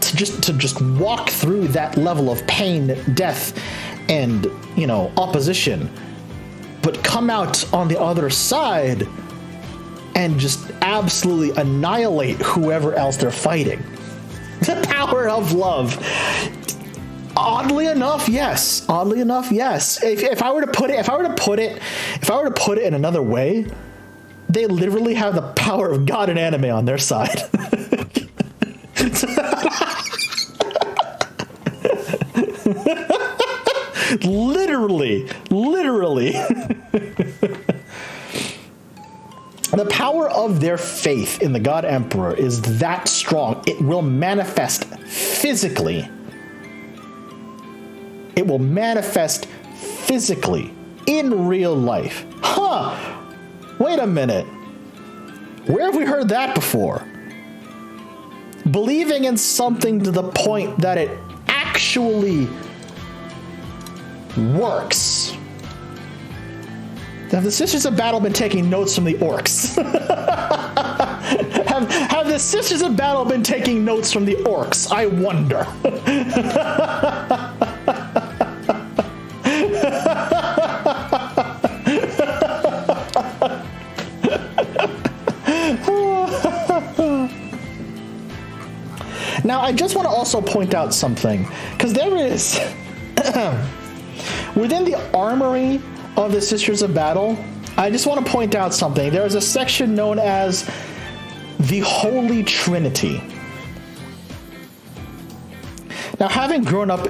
to just walk through that level of pain, death, and opposition, but come out on the other side and just absolutely annihilate whoever else they're fighting. The power of love. Oddly enough, yes. If I were to put it in another way, they literally have the power of God and anime on their side. Literally. The power of their faith in the God Emperor is that strong. It will manifest physically. It will manifest physically in real life. Wait a minute. Where have we heard that before? Believing in something to the point that it actually works. Have the Sisters of Battle been taking notes from the orcs? have the Sisters of Battle been taking notes from the orcs? I wonder. Now, I just want to also point out something, because there is, within the armory of the Sisters of Battle, I just want to point out something. There is a section known as the Holy Trinity. Now, having grown up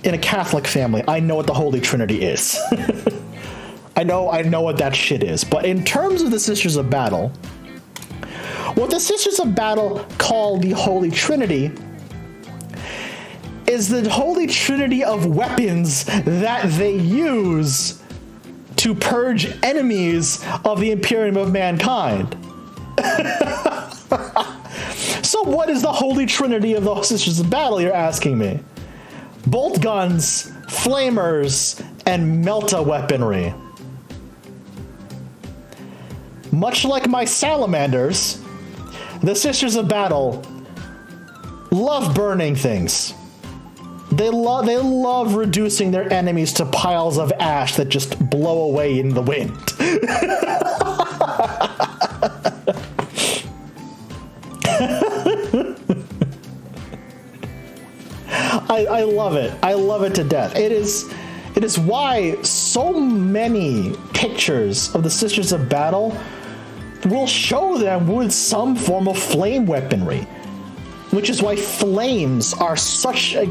in a Catholic family, I know what the Holy Trinity is. I know what that shit is. But in terms of the Sisters of Battle, what the Sisters of Battle call the Holy Trinity is the Holy Trinity of weapons that they use to purge enemies of the Imperium of Mankind. So what is the Holy Trinity of the Sisters of Battle, you're asking me? Bolt guns, flamers, and melta weaponry. much like my salamanders, the Sisters of Battle love burning things. They love reducing their enemies to piles of ash that just blow away in the wind. I love it. I love it to death. It is why so many pictures of the Sisters of Battle will show them with some form of flame weaponry, which is why flames are such a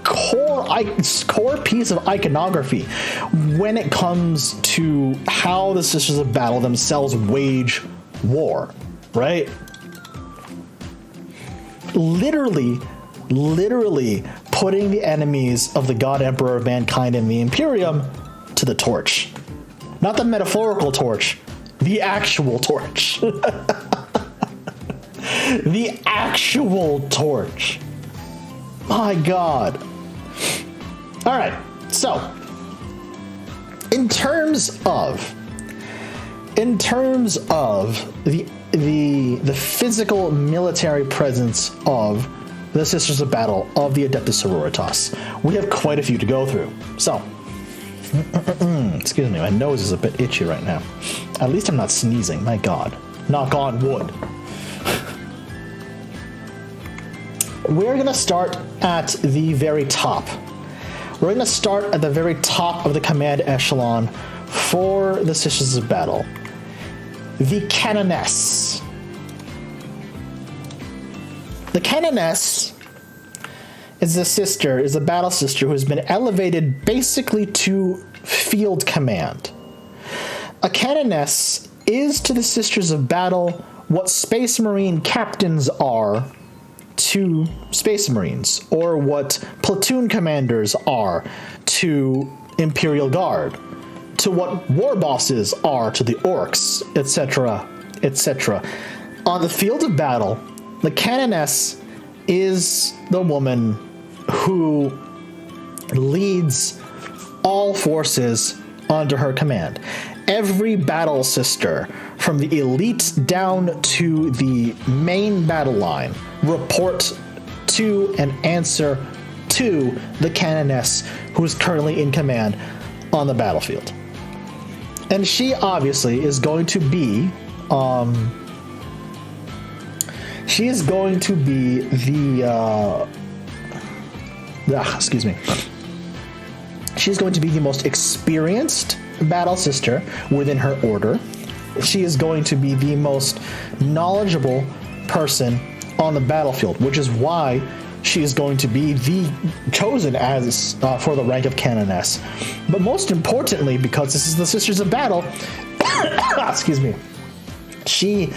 core piece of iconography when it comes to how the Sisters of Battle themselves wage war, right? Literally putting the enemies of the God Emperor of Mankind and the Imperium to the torch. Not the metaphorical torch, the actual torch. The actual torch. My God. All right, so in terms of the physical military presence of the Sisters of Battle of the Adeptus Sororitas, we have quite a few to go through. So, excuse me, my nose is a bit itchy right now. At least I'm not sneezing, my God. Knock on wood. We're going to start at the very top. We're going to start at the very top of the command echelon for the Sisters of Battle. The Canoness. The Canoness is a battle sister who has been elevated basically to field command. A Canoness is to the Sisters of Battle what Space Marine captains are to Space Marines, or what platoon commanders are to Imperial Guard, to what war bosses are to the Orcs, etc., etc. On the field of battle, the Canoness is the woman who leads all forces under her command. Every battle sister, from the elite down to the main battle line, report to and answer to the Canoness, who is currently in command on the battlefield. And she obviously is going to be she is going to be the she's going to be the most experienced battle sister within her order. She is going to be the most knowledgeable person on the battlefield, which is why she is going to be chosen as for the rank of Canoness. But most importantly, because this is the Sisters of Battle, excuse me, she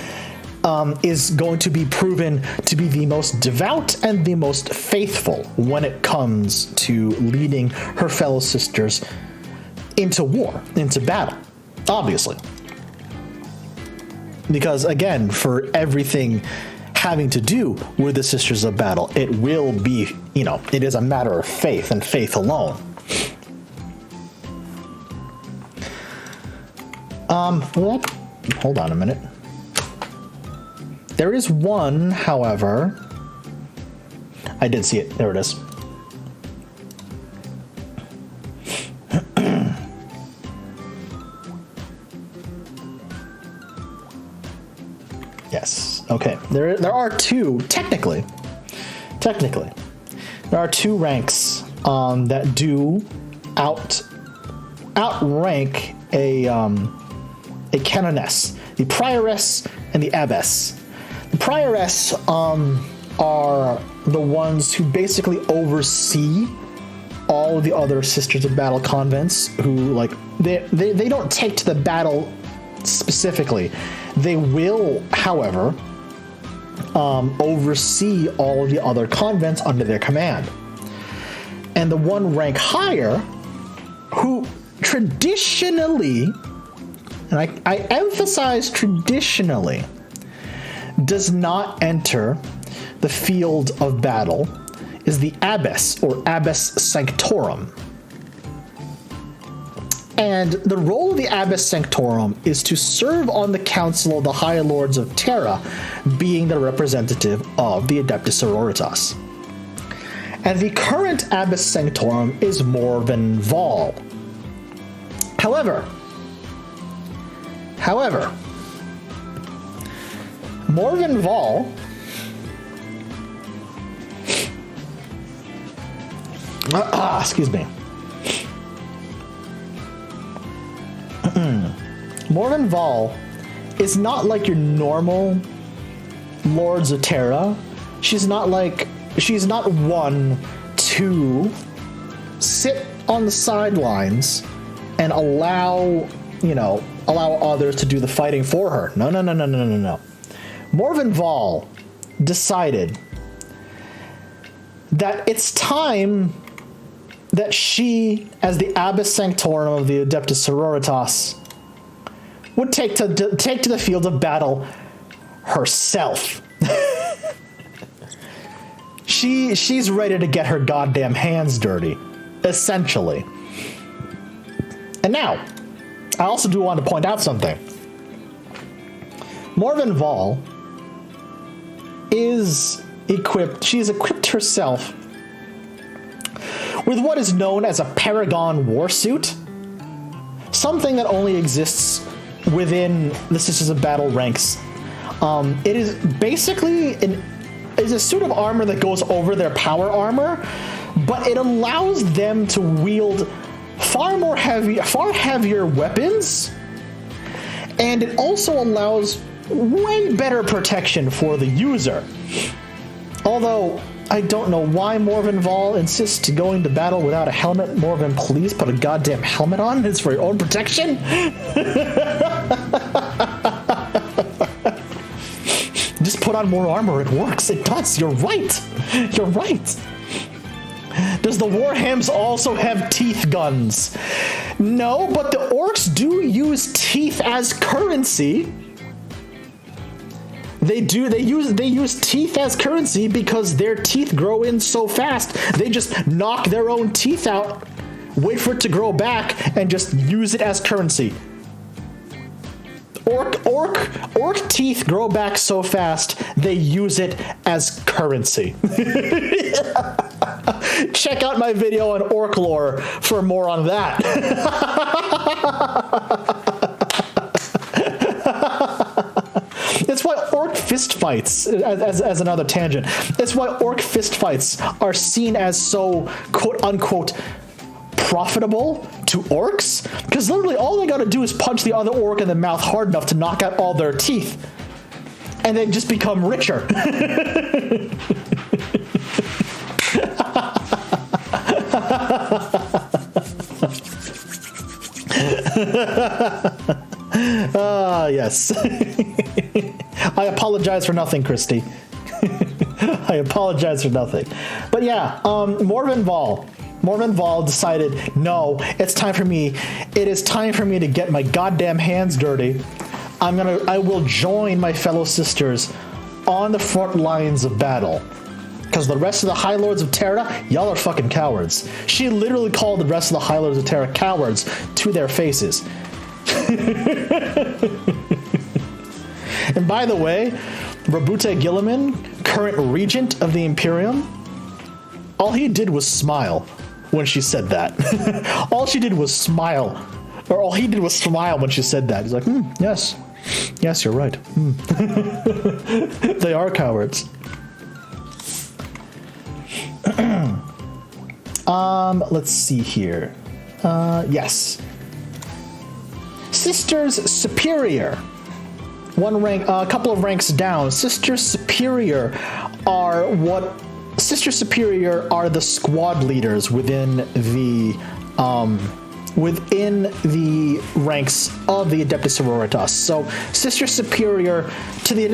is going to be proven to be the most devout and the most faithful when it comes to leading her fellow sisters into war, into battle, obviously. Because again, for everything having to do with the Sisters of Battle, it will be, it is a matter of faith and faith alone. Hold on a minute. There is one, however. I did see it. There it is. Yes. Okay. There are two, technically, there are two ranks that do outrank a Canoness, the Prioress and the Abbess. The Prioress are the ones who basically oversee all of the other Sisters of Battle convents, who they don't take to the battle specifically. They will, however, oversee all of the other convents under their command. And the one rank higher, who traditionally, and I emphasize traditionally, does not enter the field of battle, is the Abbess, or Abbess Sanctorum. And the role of the Abbess Sanctorum is to serve on the Council of the High Lords of Terra, being the representative of the Adeptus Sororitas. And the current Abbess Sanctorum is Morven Val. However, Morven Val excuse me. Morven Val is not like your normal Lords of Terra. She's not one to sit on the sidelines and allow others to do the fighting for her. No. Morven Val decided that it's time that she, as the Abbess Sanctorum of the Adeptus Sororitas, would take to the field of battle herself. She's ready to get her goddamn hands dirty, essentially. And now, I also do want to point out something. Morven Val is equipped, she's equipped herself with what is known as a Paragon Warsuit, something that only exists within the Sisters of Battle ranks. It is basically a suit of armor that goes over their power armor, but it allows them to wield far heavier weapons, and it also allows way better protection for the user. Although, I don't know why Morven Val insists to going to battle without a helmet. Morven, please put a goddamn helmet on. It's for your own protection. Just put on more armor. It works. It does. You're right. You're right. Does the Warhams also have teeth guns? No, but the orcs do use teeth as currency. They use teeth as currency because their teeth grow in so fast. They just knock their own teeth out, wait for it to grow back, and just use it as currency. Orc teeth grow back so fast, they use it as currency. Check out my video on orc lore for more on that. That's why orc fistfights, as another tangent, that's why orc fistfights are seen as so quote-unquote profitable to orcs, because literally all they gotta do is punch the other orc in the mouth hard enough to knock out all their teeth, and then just become richer. Yes. I apologize for nothing, Christy. I apologize for nothing. But yeah, Morven Val decided, no, it's time for me. It is time for me to get my goddamn hands dirty. I will join my fellow sisters on the front lines of battle. Because the rest of the High Lords of Terra, y'all are fucking cowards. She literally called the rest of the High Lords of Terra cowards to their faces. And by the way, Rabute Gilliman, current regent of the Imperium, all he did was smile when she said that. All she did was smile. Or all he did was smile when she said that. He's like, yes. Yes, you're right. They are cowards. Let's see here. Yes. Sisters Superior. One rank, a couple of ranks down. Sisters Superior are the squad leaders within the ranks of the Adeptus Sororitas. So Sister Superior to the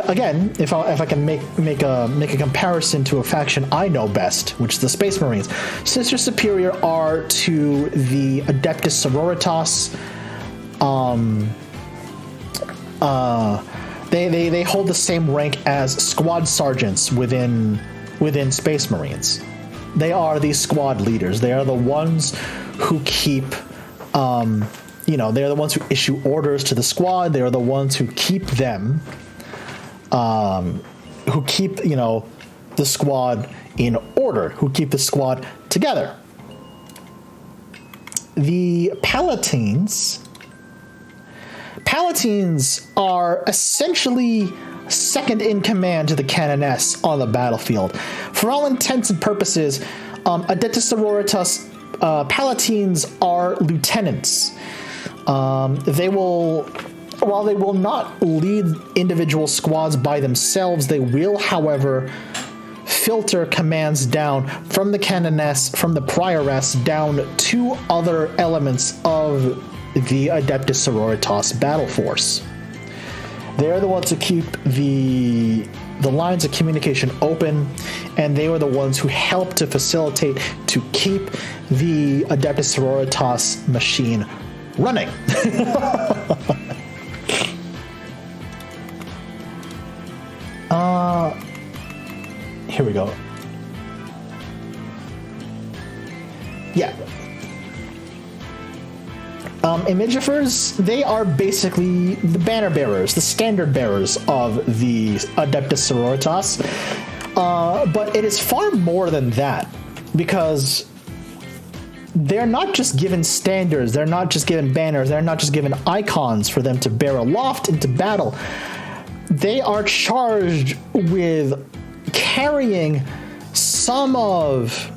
again, if I can make a comparison to a faction I know best, which is the Space Marines. Sister Superior are to the Adeptus Sororitas. They hold the same rank as squad sergeants within Space Marines. They are the squad leaders. They are the ones who keep they're the ones who issue orders to the squad. They are the ones who keep them, the squad in order, who keep the squad together. The Palatines are essentially second in command to the Canoness on the battlefield. For all intents and purposes, Adeptus Sororitas Palatines are lieutenants. While they will not lead individual squads by themselves, they will, however, filter commands down from the Canoness, from the Prioress, down to other elements of the Adeptus Sororitas battle force. They're the ones who keep the lines of communication open, and they were the ones who helped to facilitate, to keep the Adeptus Sororitas machine running. Here we go. Yeah. Imagifers, they are basically the banner bearers, the standard bearers of the Adeptus Sororitas. But it is far more than that, because they're not just given standards, they're not just given banners, they're not just given icons for them to bear aloft into battle. They are charged with carrying some of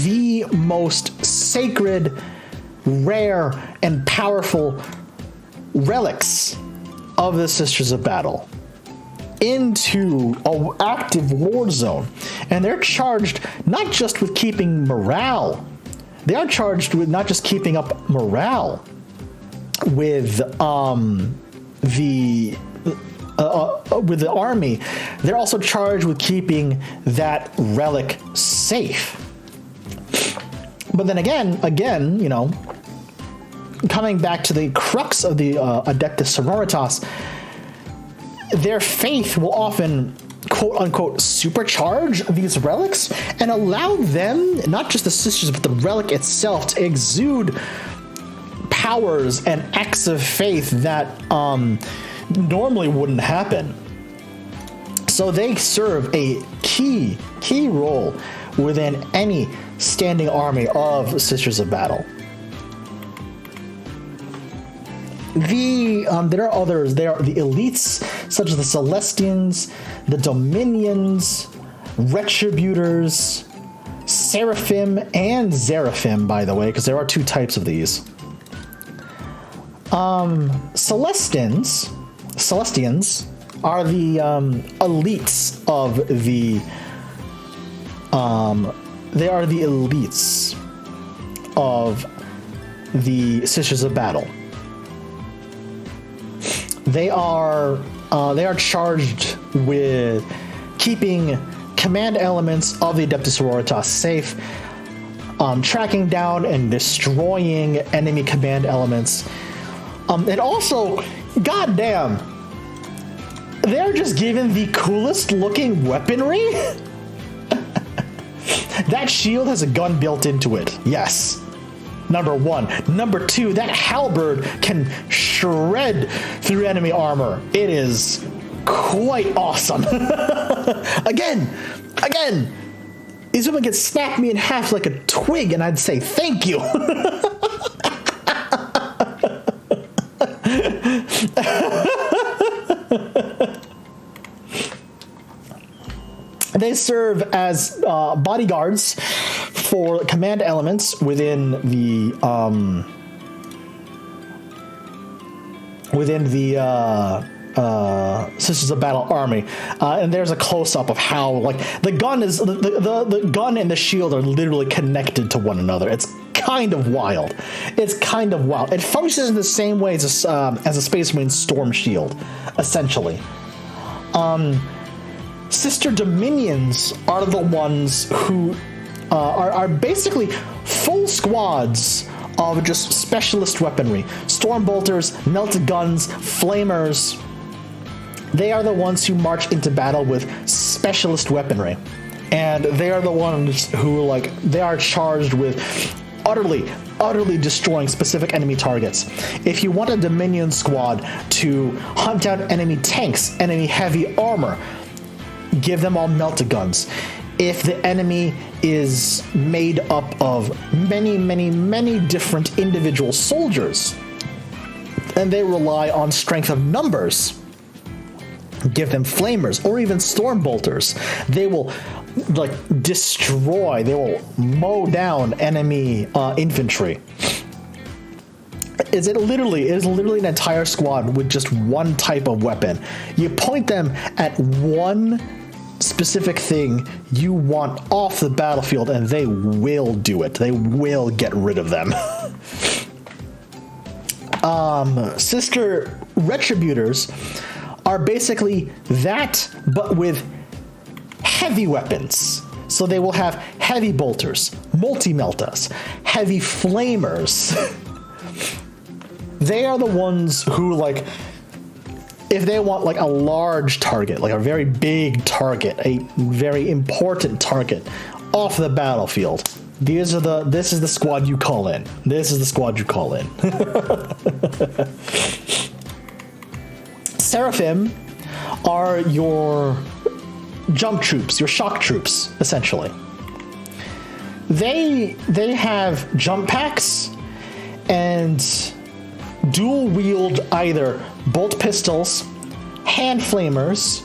the most sacred, rare, and powerful relics of the Sisters of Battle into an active war zone. And they're charged not just with keeping morale, they are charged with not just keeping up morale with the army, they're also charged with keeping that relic safe. But then again, coming back to the crux of the Adeptus Sororitas, their faith will often, quote unquote, supercharge these relics and allow them, not just the sisters, but the relic itself, to exude powers and acts of faith that normally wouldn't happen. So they serve a key role within any standing army of Sisters of Battle. There are others. There are the elites, such as the Celestians, the Dominions, Retributors, Seraphim, and Zeraphim, by the way, because there are two types of these. Celestians are the elites of the they are the elites of the Sisters of Battle. They are charged with keeping command elements of the Adeptus Sororitas safe, tracking down and destroying enemy command elements. And also, goddamn, they're just given the coolest looking weaponry. That shield has a gun built into it. Yes. Number one. Number two, that halberd can shred through enemy armor. It is quite awesome. Again, these women could snap me in half like a twig and I'd say thank you. They serve as bodyguards for command elements within the Sisters of Battle army, and there's a close-up of how, like, the gun and the shield are literally connected to one another. It's kind of wild. It functions in the same way as a Space Marine storm shield, essentially. Sister Dominions are the ones who are basically full squads of just specialist weaponry. Stormbolters, melted guns, flamers. They are the ones who march into battle with specialist weaponry. And they are the ones who, they are charged with utterly destroying specific enemy targets. If you want a Dominion squad to hunt down enemy tanks, enemy heavy armor, give them all melta-guns. If the enemy is made up of many different individual soldiers, and they rely on strength of numbers, give them flamers or even storm bolters. They will destroy, they will mow down enemy infantry. It is literally an entire squad with just one type of weapon. You point them at one specific thing you want off the battlefield and they will do it. They will get rid of them. Sister Retributors are basically that, but with heavy weapons. So they will have heavy bolters, multi-meltas, heavy flamers. They are the ones who, if they want a large target, a very big target, a very important target off the battlefield, this is the squad you call in. This is the squad you call in. Seraphim are your jump troops, your shock troops, essentially. They have jump packs and dual wield either bolt pistols, hand flamers,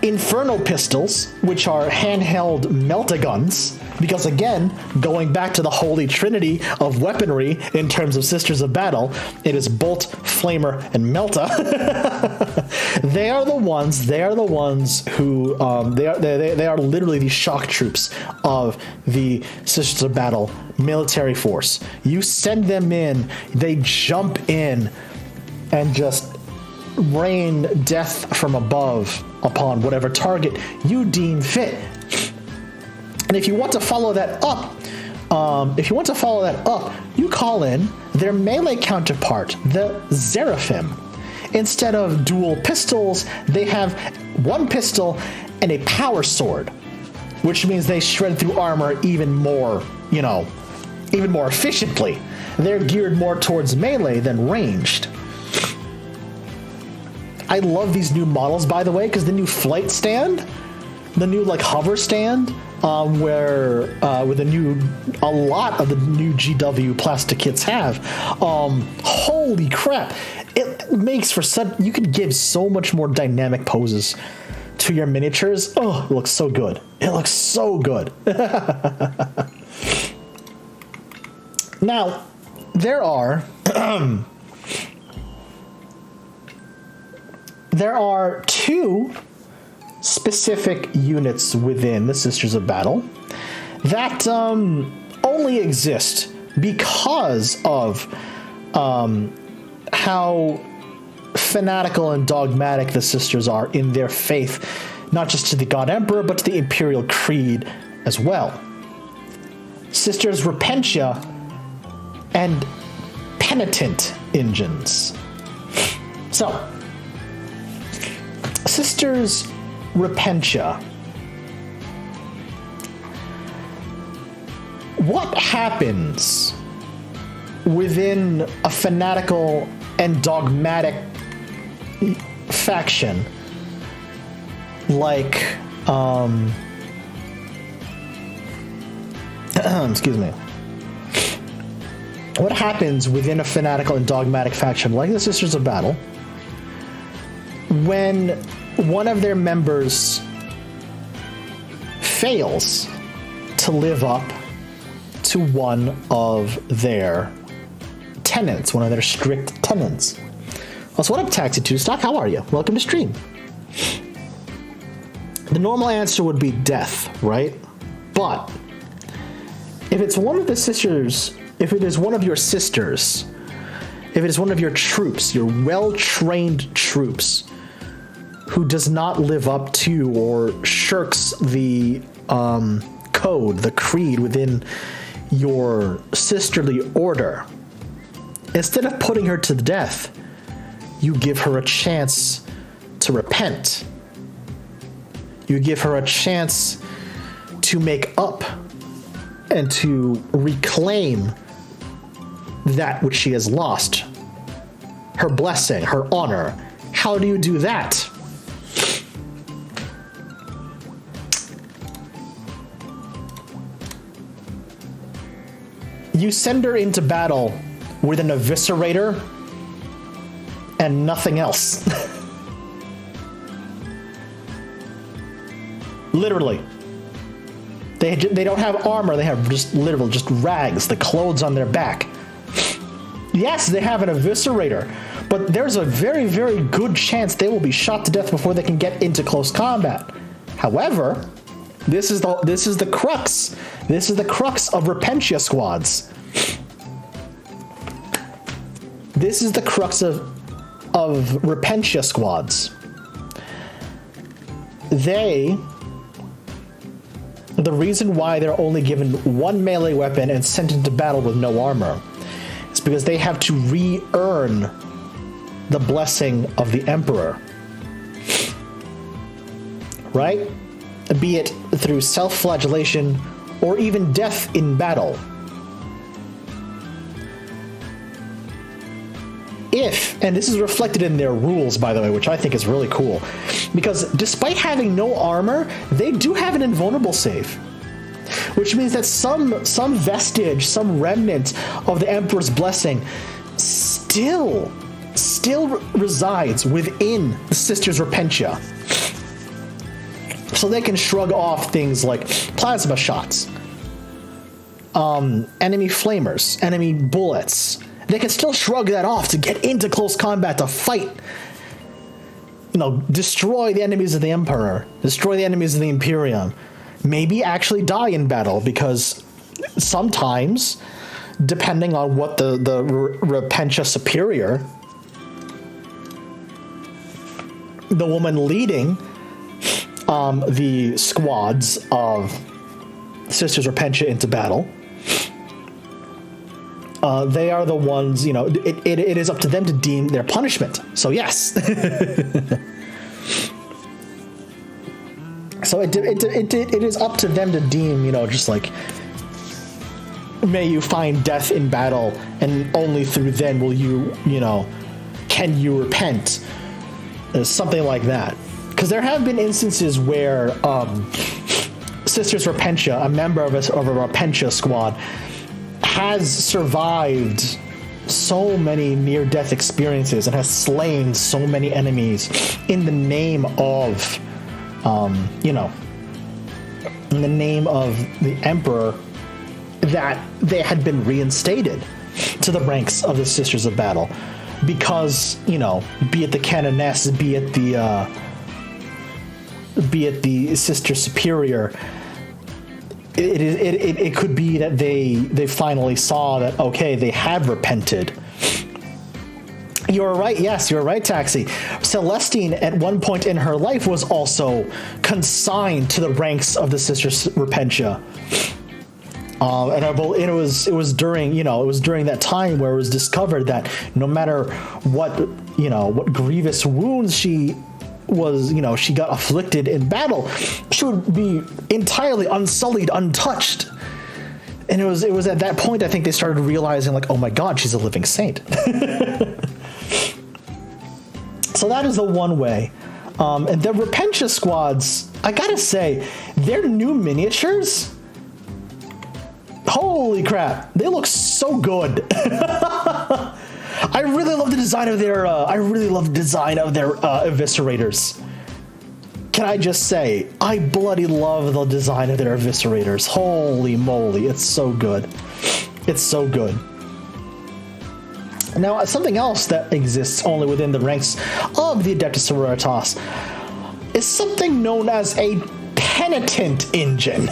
inferno pistols, which are handheld melta-guns, because again, going back to the holy trinity of weaponry in terms of Sisters of Battle, it is bolt, flamer, and melta. They are the ones who they are literally the shock troops of the Sisters of Battle military force. You send them in, they jump in and just rain death from above upon whatever target you deem fit. And if you want to follow that up, you call in their melee counterpart, the Seraphim. Instead of dual pistols, they have one pistol and a power sword, which means they shred through armor even more efficiently. They're geared more towards melee than ranged. I love these new models, by the way, because the new flight stand, the new hover stand, where with a lot of the new GW plastic kits have, holy crap, it makes for you could give so much more dynamic poses to your miniatures. Oh, it looks so good. It looks so good. Now, there are two specific units within the Sisters of Battle that only exist because of how fanatical and dogmatic the Sisters are in their faith, not just to the God Emperor, but to the Imperial Creed as well. Sisters Repentia and Penitent Engines. So, Sisters Repentia. What happens within a fanatical and dogmatic faction like excuse me. What happens within a fanatical and dogmatic faction like the Sisters of Battle when one of their members fails to live up to one of their tenets, one of their strict tenets? Also, what up, Taxi 2 Stock? How are you? Welcome to stream. The normal answer would be death, right? But if it's one of the sisters, if it is one of your sisters, if it is one of your troops, your well-trained troops, who does not live up to or shirks the code, the creed within your sisterly order, instead of putting her to death, you give her a chance to repent. You give her a chance to make up and to reclaim that which she has lost. Her blessing, her honor. How do you do that? You send her into battle with an eviscerator and nothing else. Literally. They don't have armor, they have just literal just rags, the clothes on their back. Yes, they have an eviscerator, but there's a very, very good chance they will be shot to death before they can get into close combat. However, this is the crux. This is the crux of Repentia squads. This is the crux of Repentia squads. The reason why they're only given one melee weapon and sent into battle with no armor is because they have to re-earn the blessing of the Emperor. Right? Be it through self-flagellation or even death in battle. If, and this is reflected in their rules, by the way, which I think is really cool, because despite having no armor, they do have an invulnerable save, which means that some vestige, some remnant of the Emperor's blessing still resides within the Sisters Repentia. So they can shrug off things like plasma shots, enemy flamers, enemy bullets. They can still shrug that off to get into close combat, to fight. You know, destroy the enemies of the Emperor, destroy the enemies of the Imperium. Maybe actually die in battle, because sometimes, depending on what the Repentia Superior, the woman leading the squads of Sisters Repentia into battle, they are the ones, you know, it is up to them to deem their punishment. So yes. So it is up to them to deem, you know, just like, may you find death in battle, and only through then will you, you know, can you repent. Something like that. Because there have been instances where Sisters Repentia, a member of a Repentia squad, has survived so many near-death experiences and has slain so many enemies in the name of, you know, in the name of the Emperor, that they had been reinstated to the ranks of the Sisters of Battle. Because, you know, be it the Canoness, be it the Sister Superior, it could be that they finally saw that, okay, they have repented. You're right, yes, you're right, Taxi. Celestine, at one point in her life, was also consigned to the ranks of the Sisters Repentia. And it was during, you know, it was during that time where it was discovered that no matter what, you know, what grievous wounds she was, you know, she got afflicted in battle, she would be entirely unsullied, untouched. And it was at that point, I think, they started realizing, like, oh my god, she's a living saint. So that is the one way. And the Repentia squads, I gotta say, their new miniatures, holy crap, they look so good. I really love the design of their eviscerators. Can I just say, I bloody love the design of their eviscerators. Holy moly, it's so good. It's so good. Now, something else that exists only within the ranks of the Adeptus Sororitas is something known as a penitent engine.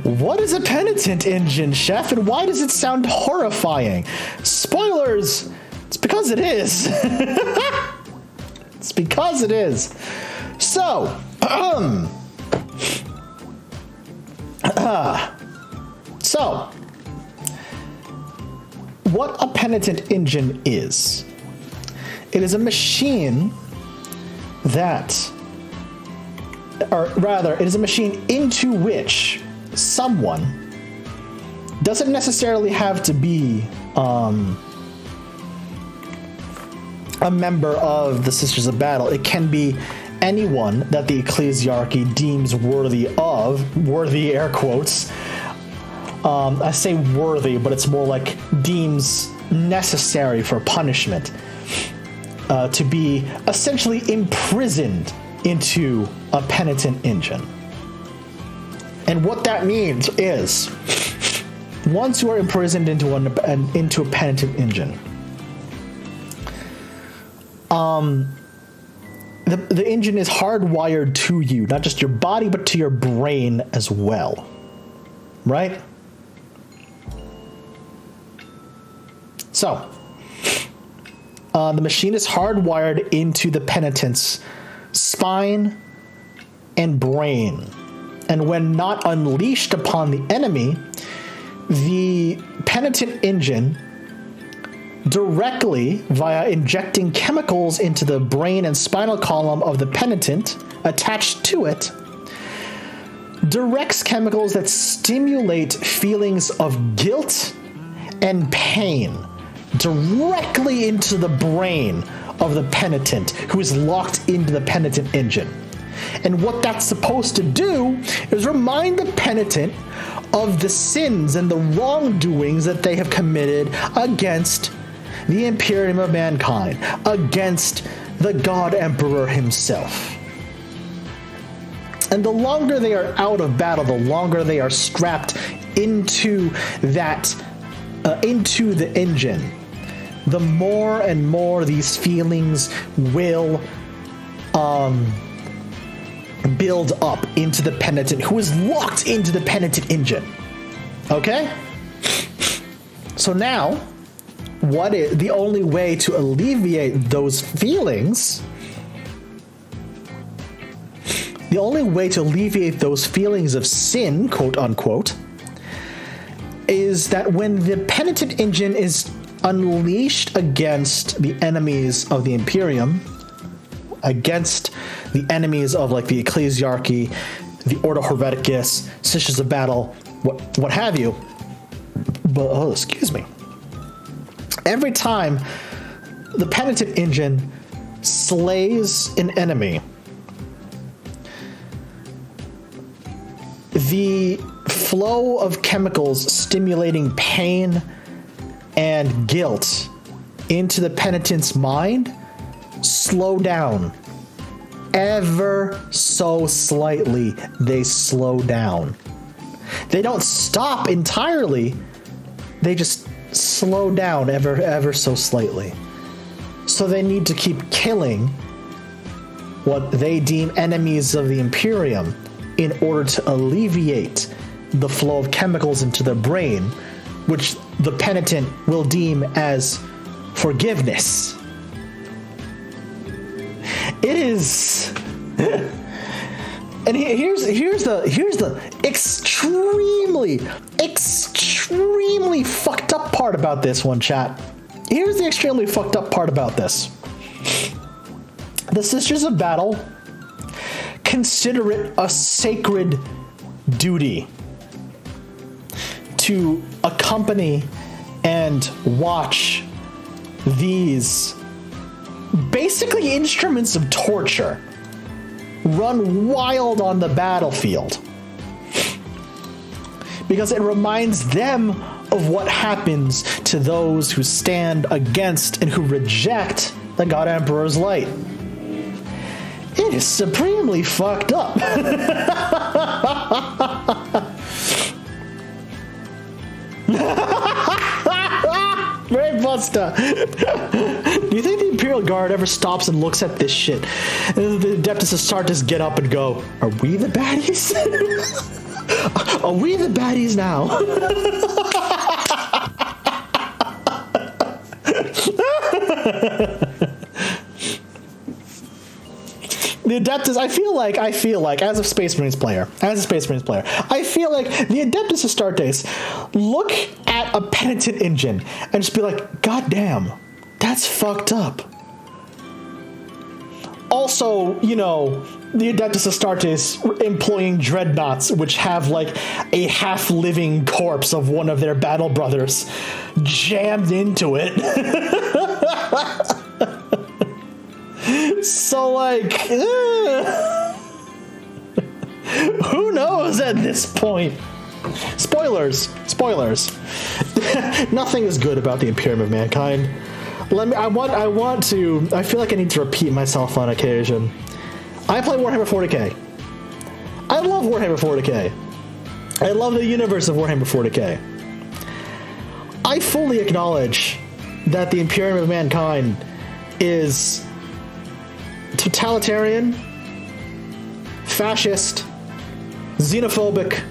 What is a penitent engine, Chef, and why does it sound horrifying? Spoilers! It's because it is. It's because it is. So, so, what a penitent engine is. It is a machine that or rather, it is a machine into which someone doesn't necessarily have to be a member of the Sisters of Battle. It can be anyone that the ecclesiarchy deems worthy, air quotes. I say worthy, but it's more like deems necessary for punishment, to be essentially imprisoned into a penitent engine. And what that means is, once you are imprisoned into a penitent engine, the engine is hardwired to you, not just your body, but to your brain as well. Right? So, the machine is hardwired into the penitent's spine and brain. And when not unleashed upon the enemy, the penitent engine, directly via injecting chemicals into the brain and spinal column of the penitent attached to it, directs chemicals that stimulate feelings of guilt and pain directly into the brain of the penitent who is locked into the penitent engine. And what that's supposed to do is remind the penitent of the sins and the wrongdoings that they have committed against the Imperium of mankind, against the God Emperor himself. And the longer they are out of battle, the longer they are strapped into that, into the engine, the more and more these feelings will build up into the penitent who is locked into the penitent engine. Okay? So now, what is the only way to alleviate those feelings? The only way to alleviate those feelings of sin, quote unquote, is that when the penitent engine is unleashed against the enemies of the Imperium, against the enemies of like the Ecclesiarchy, the Ordo Helveticus, Sisters of Battle, what have you. But excuse me. Every time the penitent engine slays an enemy, the flow of chemicals stimulating pain and guilt into the penitent's mind slow down. Ever so slightly, they slow down. They don't stop entirely, they just slow down ever so slightly. So they need to keep killing what they deem enemies of the Imperium in order to alleviate the flow of chemicals into their brain, which the penitent will deem as forgiveness. It is, and here's the extremely fucked up part about this one, chat. Here's the extremely fucked up part about this. The Sisters of Battle consider it a sacred duty to accompany and watch these basically instruments of torture run wild on the battlefield, because it reminds them of what happens to those who stand against and who reject the God Emperor's light. It is supremely fucked up. Very Busta. Do you think the Imperial Guard ever stops and looks at this shit? And the Adeptus Sororitas get up and go, "Are we the baddies? Are we the baddies now?" The Adeptus, I feel like, as a Space Marines player, I feel like the Adeptus Astartes look at a penitent engine and just be like, "God damn, that's fucked up. Also, you know, the Adeptus Astartes employing dreadnoughts, which have like a half-living corpse of one of their battle brothers jammed into it. So, like, who knows at this point? Spoilers. Nothing is good about the Imperium of Mankind. I feel like I need to repeat myself on occasion. I play Warhammer 40K. I love Warhammer 40K. I love the universe of Warhammer 40K. I fully acknowledge that the Imperium of Mankind is totalitarian, fascist, xenophobic.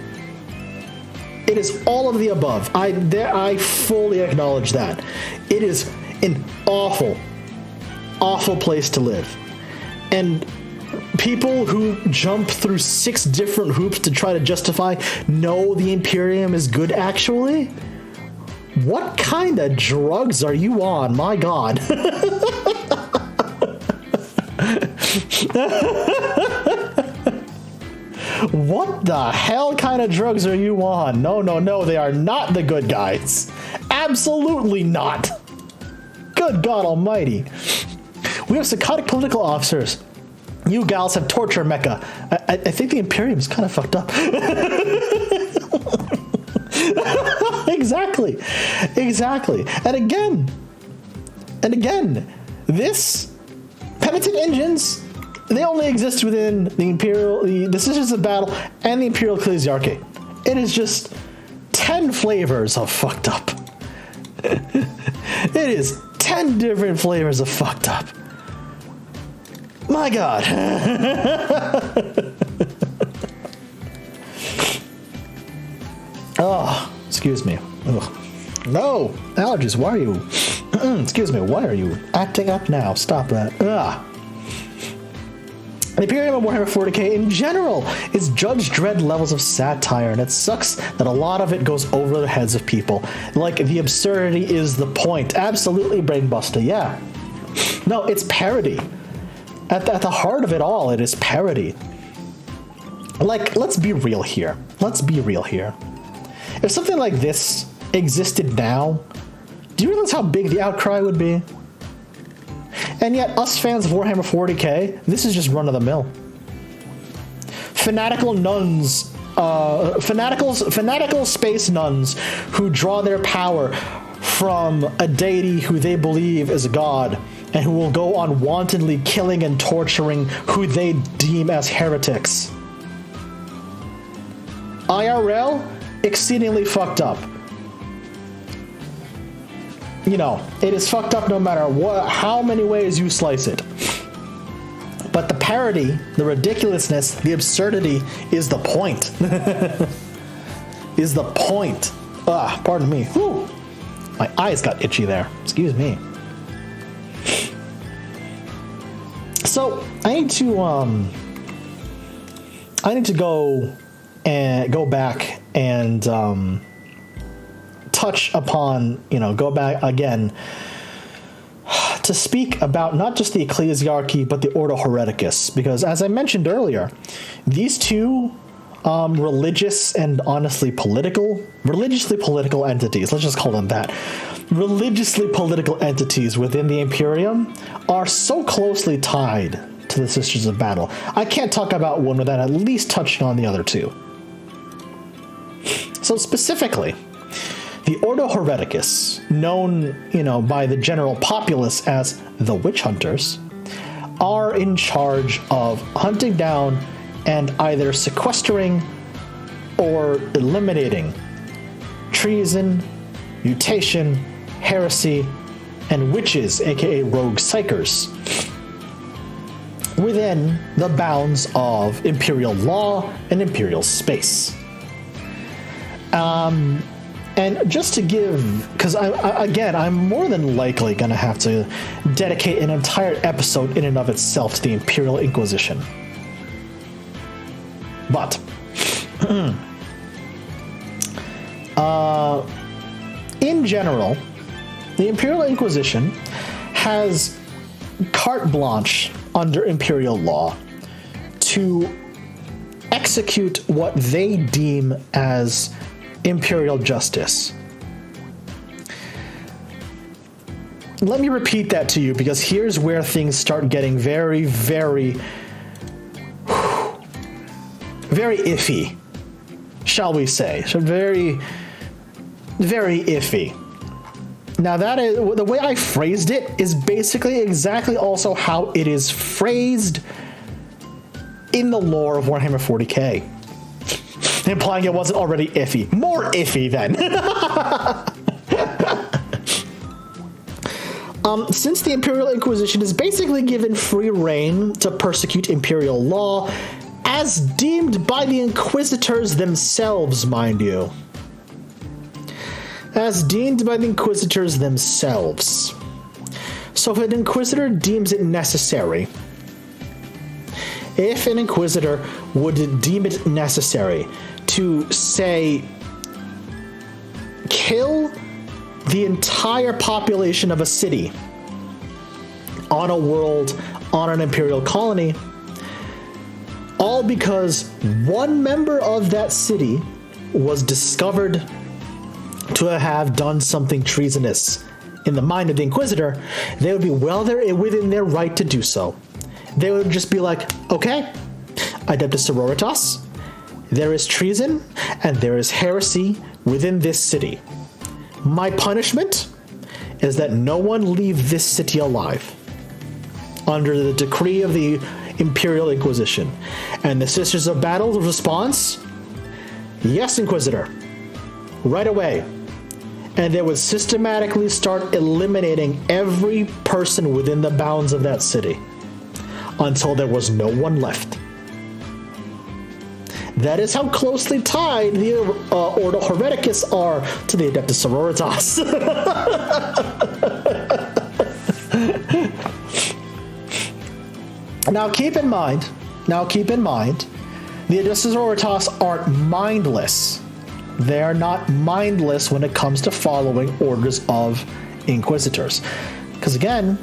It is all of the above. I fully acknowledge that. It is an awful, awful place to live. And people who jump through 6 different hoops to try to justify, no, the Imperium is good actually? What kind of drugs are you on? My God. What the hell kind of drugs are you on? No, they are not the good guys. Absolutely not. Good God almighty. We have psychotic political officers. You gals have torture mecha. I think the Imperium is kind of fucked up. Exactly. And again, this penitent engines, they only exist within the decisions of battle and the Imperial Ecclesiarchy. It is just 10 flavors of fucked up. It is 10 different flavors of fucked up. My God. Oh, excuse me. Ugh. No, allergies, why are you? Excuse me, why are you acting up now? Stop that. Ugh. The Imperium of Warhammer 40K in general is Judge Dredd levels of satire, and it sucks that a lot of it goes over the heads of people. Like, the absurdity is the point. Absolutely, Brainbuster, yeah. No, it's parody. At the heart of it all, it is parody. Like, let's be real here. If something like this existed now, do you realize how big the outcry would be? And yet, us fans of Warhammer 40K, this is just run-of-the-mill. Fanatical nuns, fanatical space nuns who draw their power from a deity who they believe is a god, and who will go on wantonly killing and torturing who they deem as heretics. IRL, exceedingly fucked up. You know, it is fucked up no matter how many ways you slice it. But the parody, the ridiculousness, the absurdity is the point. Is the point. Ah, pardon me. Whew. My eyes got itchy there. Excuse me. So I need to go back and touch upon, go back again to speak about not just the Ecclesiarchy, but the Ordo Hereticus, because as I mentioned earlier, these two religious and honestly religiously political entities, let's just call them that, religiously political entities within the Imperium are so closely tied to the Sisters of Battle. I can't talk about one without at least touching on the other two. So specifically, the Ordo Hereticus, known, by the general populace as the Witch Hunters, are in charge of hunting down and either sequestering or eliminating treason, mutation, heresy, and witches, aka rogue psychers, within the bounds of Imperial law and Imperial space. And just to give, because I'm more than likely going to have to dedicate an entire episode in and of itself to the Imperial Inquisition. But, in general, the Imperial Inquisition has carte blanche under Imperial law to execute what they deem as Imperial justice. Let me repeat that to you, because here's where things start getting very, very, very iffy, shall we say. So very, very iffy. Now that is, the way I phrased it is basically exactly also how it is phrased in the lore of Warhammer 40K. Implying it wasn't already iffy. More iffy then. Since the Imperial Inquisition is basically given free reign to persecute Imperial law, as deemed by the Inquisitors themselves, mind you. As deemed by the Inquisitors themselves. So if an Inquisitor deems it necessary, if an Inquisitor would deem it necessary to, say, kill the entire population of a city on a world, on an Imperial colony, all because one member of that city was discovered to have done something treasonous in the mind of the Inquisitor, they would be well within their right to do so. They would just be like, okay, Adeptus Sororitas, there is treason and there is heresy within this city. My punishment is that no one leave this city alive under the decree of the Imperial Inquisition. And the Sisters of Battle's response, yes, Inquisitor, right away. And they would systematically start eliminating every person within the bounds of that city until there was no one left. That is how closely tied the Ordo Hereticus are to the Adeptus Sororitas. Now keep in mind, the Adeptus Sororitas aren't mindless. They are not mindless when it comes to following orders of Inquisitors. Because again,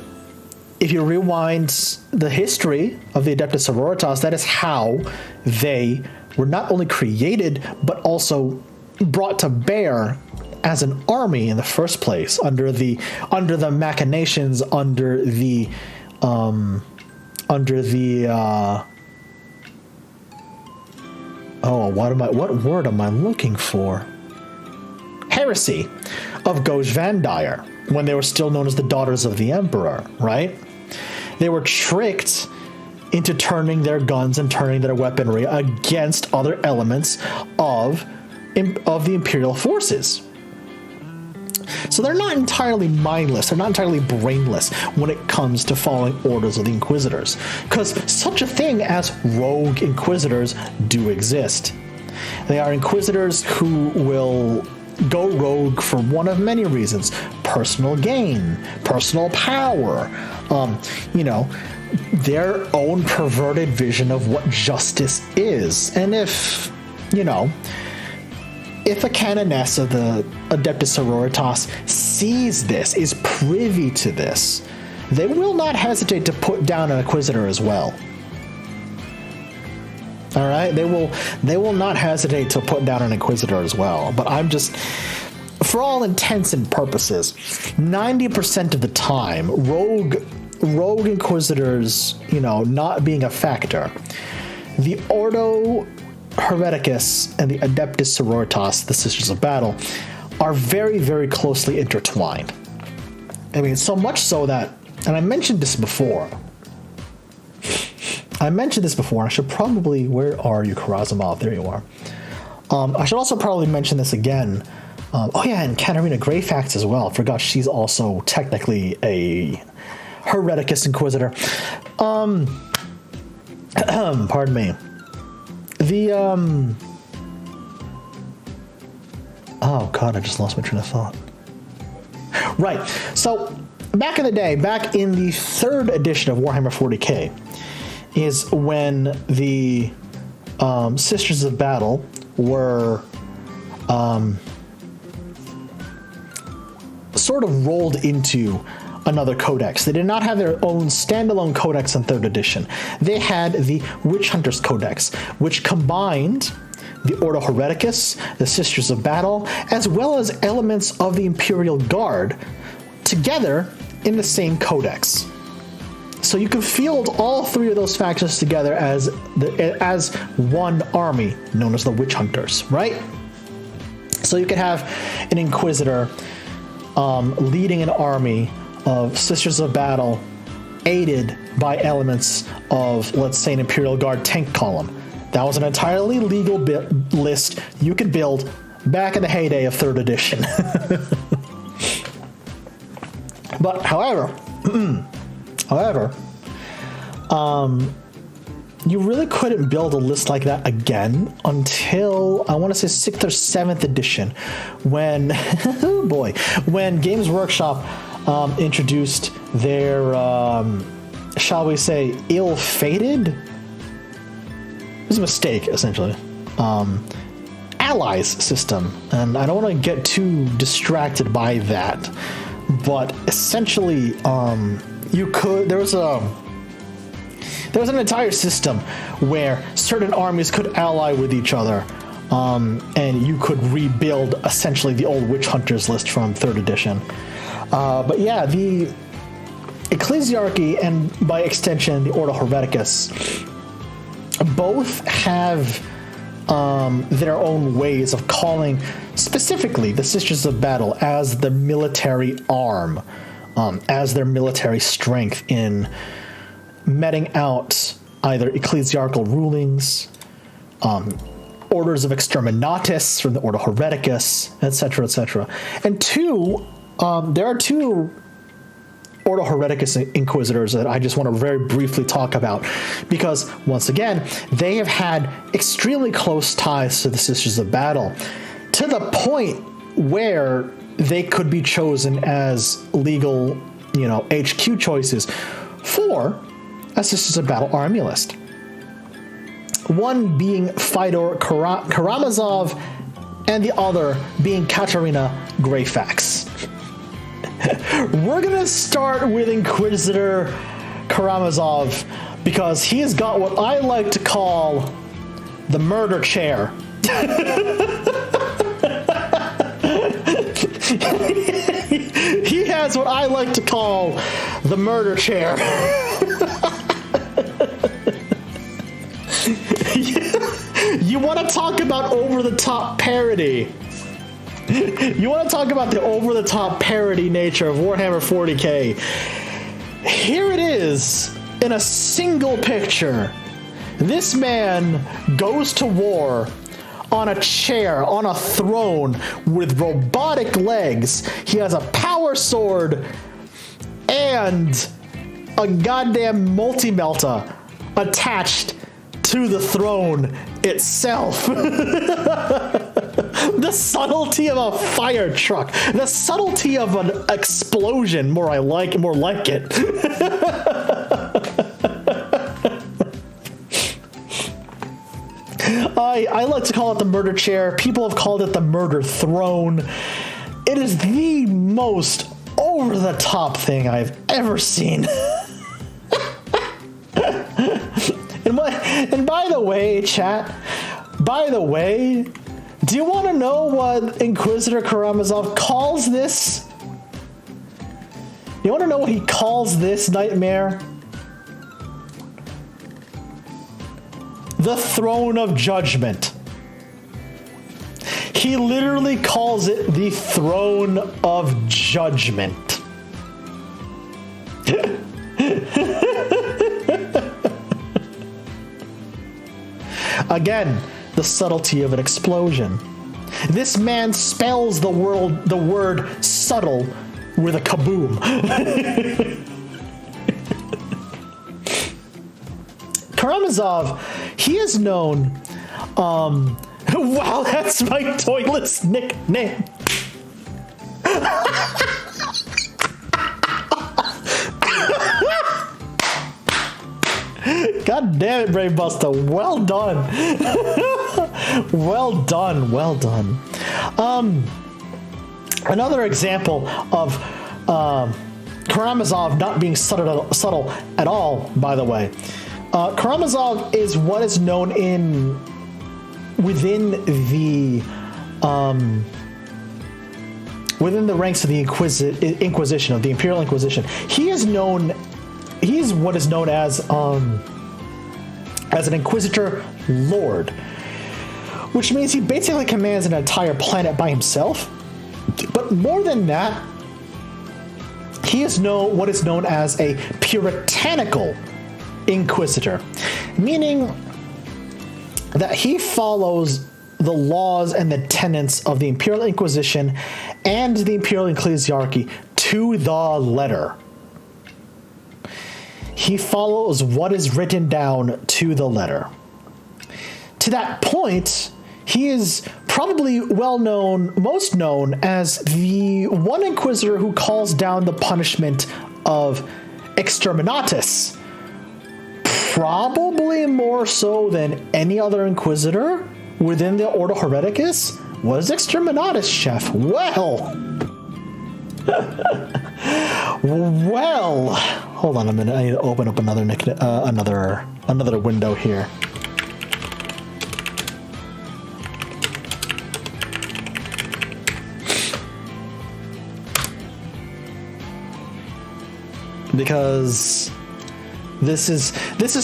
if you rewind the history of the Adeptus Sororitas, that is how they were not only created, but also brought to bear as an army in the first place, under the machinations, what word am I looking for? Heresy of Goj Vandire, when they were still known as the Daughters of the Emperor, right? They were tricked into turning their guns and turning their weaponry against other elements of the Imperial forces. So they're not entirely mindless, they're not entirely brainless when it comes to following orders of the Inquisitors, because such a thing as rogue Inquisitors do exist. They are Inquisitors who will go rogue for one of many reasons: personal gain, personal power, their own perverted vision of what justice is. And if a canoness of the Adeptus Sororitas sees this, is privy to this, they will not hesitate to put down an Inquisitor as well. All right? They will not hesitate to put down an Inquisitor as well. But I'm just, for all intents and purposes, 90% of the time, rogue Inquisitors, not being a factor, the Ordo Hereticus and the Adeptus Sororitas, the Sisters of Battle, are very, very closely intertwined. I mean, so much so that, and I mentioned this before. I should probably, where are you, Karazimov? There you are. I should also probably mention this again. And Katarina Greyfax as well. I forgot she's also technically a Hereticus Inquisitor. Pardon me. Oh god, I just lost my train of thought. Right, so back in the day, back in the 3rd edition of Warhammer 40K, is when the Sisters of Battle were sort of rolled into another codex. They did not have their own standalone codex in 3rd edition. They had the Witch Hunters Codex, which combined the Ordo Hereticus, the Sisters of Battle, as well as elements of the Imperial Guard together in the same codex. So you can field all 3 of those factions together as one army known as the Witch Hunters, right? So you could have an Inquisitor leading an army of Sisters of Battle aided by elements of, let's say, an Imperial Guard tank column. That was an entirely legal list you could build back in the heyday of 3rd edition. But however, you really couldn't build a list like that again until, I want to say, 6th or 7th edition, when, oh boy, when Games Workshop introduced their, shall we say, ill-fated? It was a mistake, essentially. Allies system, and I don't want to get too distracted by that, but essentially, there was an entire system where certain armies could ally with each other, and you could rebuild essentially the old Witch Hunters list from 3rd edition. But yeah, the Ecclesiarchy, and by extension the Ordo Hereticus, both have their own ways of calling specifically the Sisters of Battle as the military arm, as their military strength in meting out either ecclesiarchal rulings, orders of exterminatus from the Ordo Hereticus, etc., etc. And there are 2 Ordo Hereticus Inquisitors that I just want to very briefly talk about, because once again, they have had extremely close ties to the Sisters of Battle, to the point where they could be chosen as legal, HQ choices for a Sisters of Battle army list. One being Fyodor Karamazov, and the other being Katerina Greyfax. We're gonna start with Inquisitor Karamazov, because he's got what I like to call the murder chair. He has what I like to call the murder chair. You want to talk about over-the-top parody? You want to talk about the over-the-top parody nature of Warhammer 40K? Here it is in a single picture. This man goes to war on a chair, on a throne, with robotic legs. He has a power sword and a goddamn multi-melta attached to the throne itself. The subtlety of a fire truck, the subtlety of an explosion, more like it. I like to call it the murder chair. People have called it the murder throne. It is the most over-the-top thing I've ever seen. And by the way, chat, do you want to know what Inquisitor Karamazov calls this? You want to know what he calls this nightmare? The Throne of Judgment. He literally calls it the Throne of Judgment. Again, the subtlety of an explosion. This man spells the word subtle with a kaboom. Karamazov, he is known, wow, that's my toilet's nickname. God damn it, Brainbuster. Well done. well done. Another example of Karamazov not being subtle at all, by the way. Karamazov is what is known within the ranks of the Inquisition, of the Imperial Inquisition. He's what is known as an Inquisitor Lord, which means he basically commands an entire planet by himself. But more than that, he is what is known as a puritanical Inquisitor, meaning that he follows the laws and the tenets of the Imperial Inquisition and the Imperial Ecclesiarchy to the letter. He follows what is written down to the letter. To that point, he is probably most known as the one Inquisitor who calls down the punishment of exterminatus. Probably more so than any other Inquisitor within the Ordo Hereticus. Was exterminatus, Chef? Well, hold on a minute. I need to open up another window here. Because this is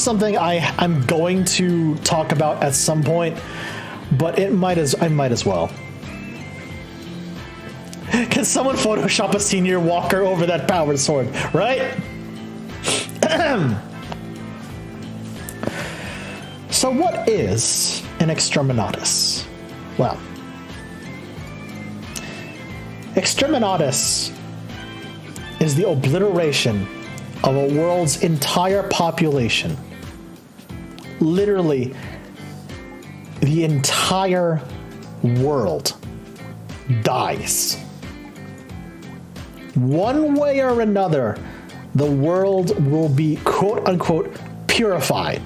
something I'm going to talk about at some point, but I might as well. Can someone Photoshop a senior walker over that powered sword, right? So what is an exterminatus? Well, exterminatus is the obliteration of a world's entire population. Literally, the entire world dies. One way or another, the world will be quote-unquote purified.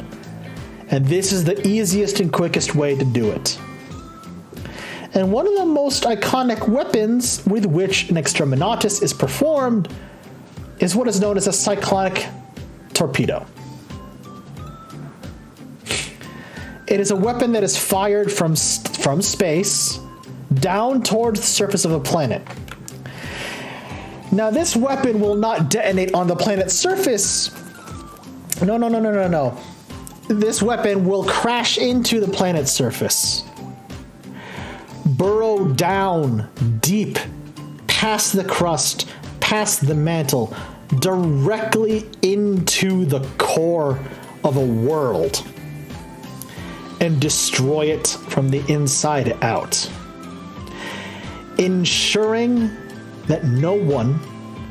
And this is the easiest and quickest way to do it. And one of the most iconic weapons with which an exterminatus is performed is what is known as a cyclonic torpedo. It is a weapon that is fired from space down towards the surface of a planet. Now, this weapon will not detonate on the planet's surface. No. This weapon will crash into the planet's surface, burrow down deep past the crust, past the mantle, directly into the core of a world, and destroy it from the inside out, ensuring that no one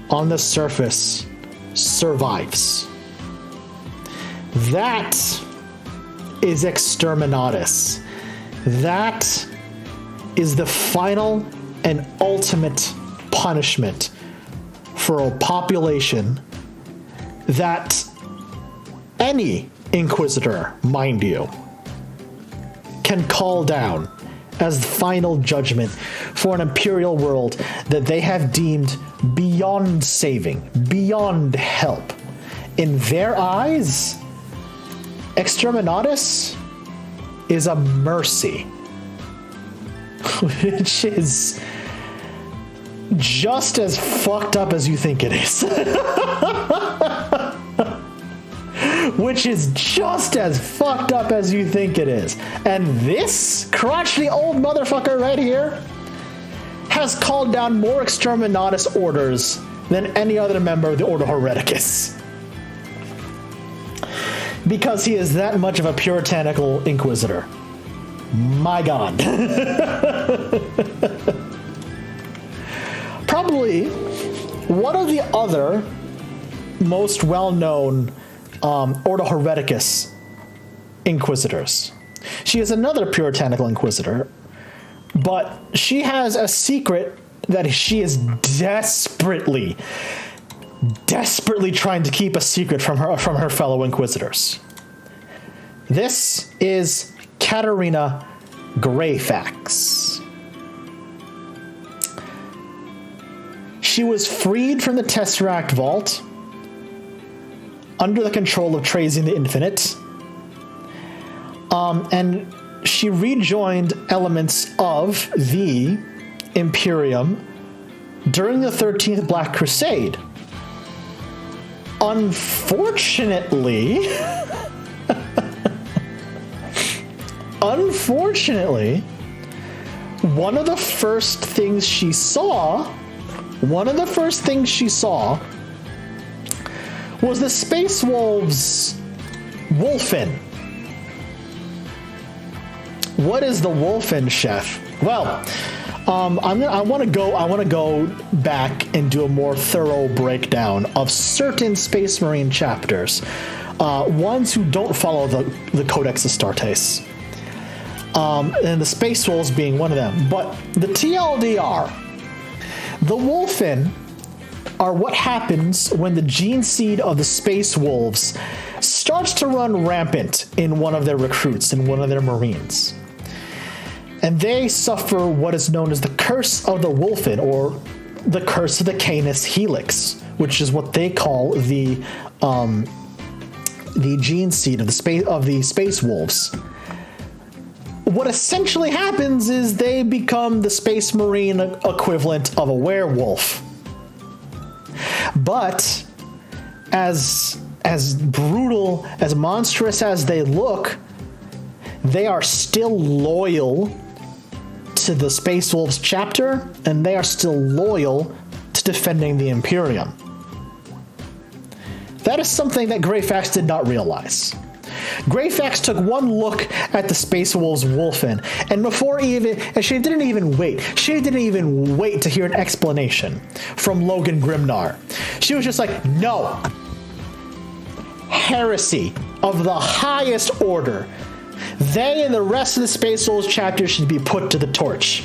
on the surface survives. That is exterminatus. That is the final and ultimate punishment for a population that any Inquisitor, mind you, can call down as final judgment for an imperial world that they have deemed beyond saving, beyond help. In their eyes, exterminatus is a mercy, which is just as fucked up as you think it is. Which is just as fucked up as you think it is. And this crotchety old motherfucker right here has called down more exterminatus orders than any other member of the Ordo Hereticus. Because he is that much of a puritanical Inquisitor. My God. Probably one of the other most well-known Ordo Hereticus Inquisitors. She is another puritanical Inquisitor, but she has a secret that she is desperately trying to keep a secret from her fellow Inquisitors. This is Katerina Greyfax. she was freed from the Tesseract Vault under the control of Trazing the Infinite. And she rejoined elements of the Imperium during the 13th Black Crusade. Unfortunately, one of the first things she saw was the Space Wolves Wolfen. What is the Wolfen, Chef? Well, I want to go back and do a more thorough breakdown of certain Space Marine chapters, ones who don't follow the Codex Astartes, and the Space Wolves being one of them. But the TLDR, the Wolfen are what happens when the gene seed of the Space Wolves starts to run rampant in one of their recruits, in one of their Marines. And they suffer what is known as the Curse of the Wolfen, or the Curse of the Canis Helix, which is what they call the gene seed of the Space Wolves. What essentially happens is they become the Space Marine equivalent of a werewolf. But as brutal, as monstrous as they look, they are still loyal to the Space Wolves chapter, and they are still loyal to defending the Imperium. That is something that Greyfax did not realize. Greyfax took one look at the Space Wolves Wolfen, and she didn't even wait to hear an explanation from Logan Grimnar. She was just like, no. Heresy of the highest order. They and the rest of the Space Wolves chapter should be put to the torch.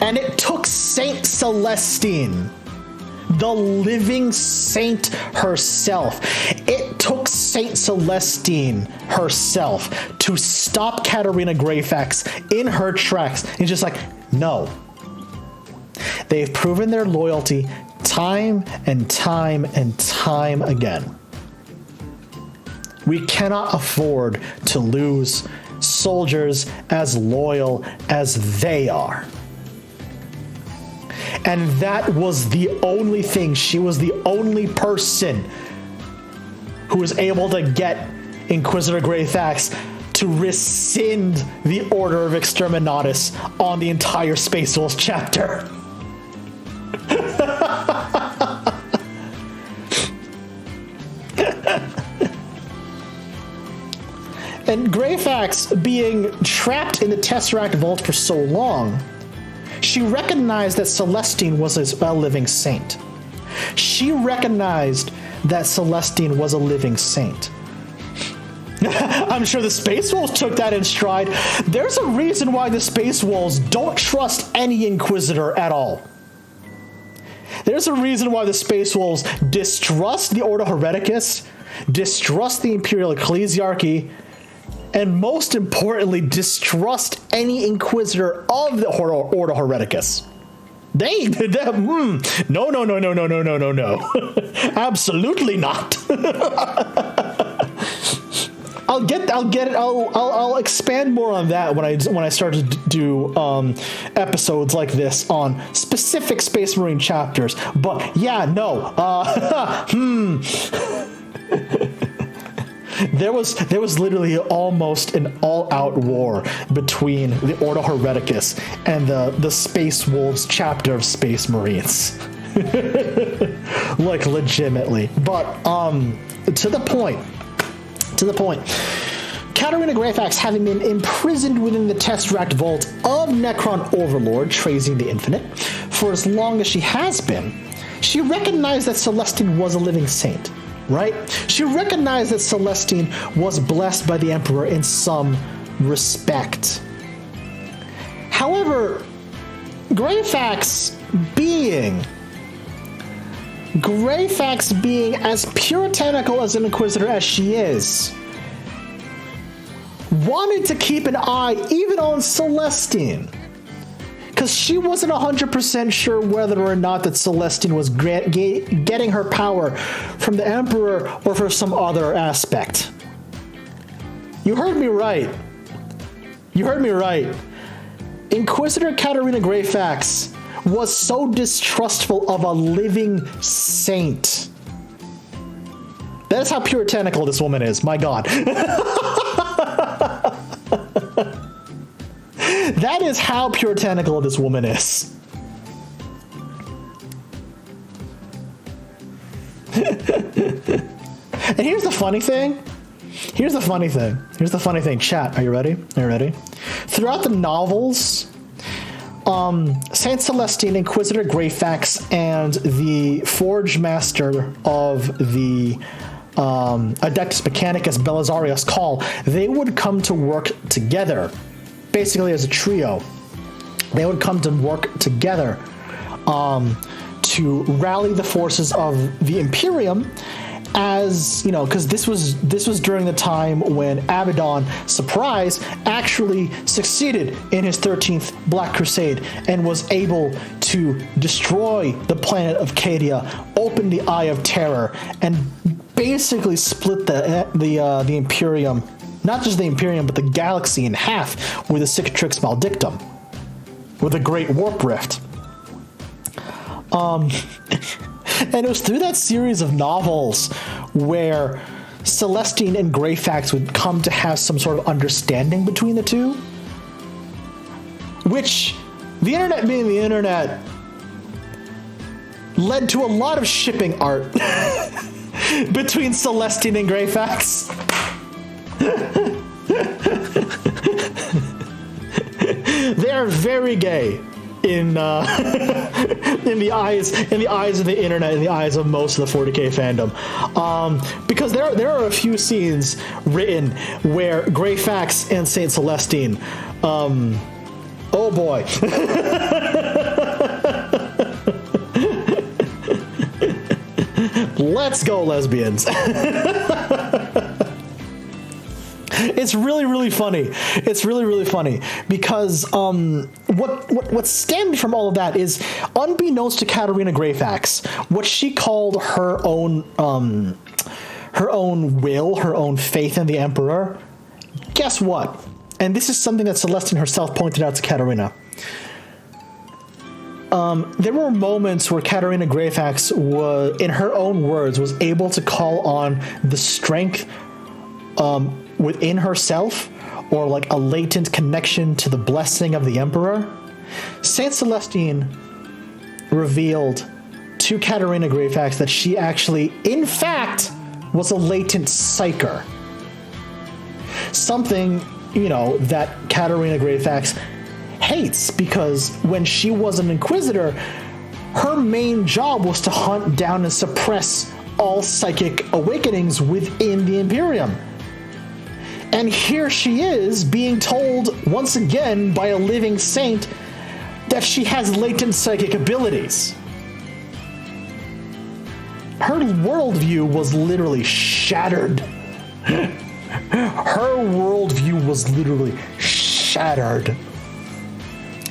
And it took Saint Celestine, the living saint herself. It took Saint Celestine herself to stop Katarina Greyfax in her tracks. It's just like, no. They've proven their loyalty time and time and time again. We cannot afford to lose soldiers as loyal as they are. And that was the only thing. She was the only person who was able to get Inquisitor Greyfax to rescind the Order of Exterminatus on the entire Space Wolves chapter. And Greyfax, being trapped in the Tesseract Vault for so long, she recognized that Celestine was a living saint. She recognized that Celestine was a living saint. I'm sure the Space Wolves took that in stride. There's a reason why the Space Wolves don't trust any Inquisitor at all. There's a reason why the Space Wolves distrust the Ordo Hereticus, distrust the Imperial Ecclesiarchy, and most importantly, distrust any Inquisitor of the Ordo Hereticus. No. Absolutely not. I'll expand more on that when I start to do episodes like this on specific Space Marine chapters. But yeah, no. There was literally almost an all-out war between the Ordo Hereticus and the Space Wolves chapter of Space Marines. Like, legitimately. But to the point. Katarina Greyfax, having been imprisoned within the Tesseract Vault of Necron Overlord, Trazing the Infinite, for as long as she has been, she recognized that Celestine was a living saint. Right? She recognized that Celestine was blessed by the Emperor in some respect. However, Greyfax being as puritanical as an Inquisitor as she is, wanted to keep an eye even on Celestine. Because because she wasn't 100% sure whether or not that Celestine was getting her power from the Emperor or for some other aspect. You heard me right. You heard me right. Inquisitor Katarina Greyfax was so distrustful of a living saint. That is how puritanical this woman is. My God. That is how puritanical this woman is. And here's the funny thing. Here's the funny thing. Chat, are you ready? Are you ready? Throughout the novels, Saint Celestine, Inquisitor Greyfax, and the Forge Master of the Adeptus Mechanicus, Belisarius Call, they would come to work together, basically as a trio. They would come to work together to rally the forces of the Imperium, as you know, because this was during the time when Abaddon, surprise, actually succeeded in his 13th Black Crusade and was able to destroy the planet of Cadia, open the Eye of Terror, and basically split the Imperium, not just the Imperium, but the galaxy in half with the Cicatrix Maledictum, with a great warp rift. And it was through that series of novels where Celestine and Greyfax would come to have some sort of understanding between the two, which, the internet being the internet, led to a lot of shipping art between Celestine and Greyfax. They are very gay in the eyes of the internet, in the eyes of most of the 40K fandom, because there are a few scenes written where Greyfax and Saint Celestine, oh boy. Let's go, lesbians. It's really, really funny. It's really, really funny because what stemmed from all of that is, unbeknownst to Katarina Greyfax, what she called her own will, her own faith in the Emperor. Guess what? And this is something that Celestine herself pointed out to Katarina. There were moments where Katarina Greyfax was, in her own words, was able to call on the strength within herself, or like a latent connection to the blessing of the Emperor. Saint Celestine revealed to Katarina Greyfax that she actually, in fact, was a latent psyker. Something, you know, that Katarina Greyfax hates, because when she was an Inquisitor, her main job was to hunt down and suppress all psychic awakenings within the Imperium. And here she is being told once again by a living saint that she has latent psychic abilities. Her worldview was literally shattered. Her worldview was literally shattered.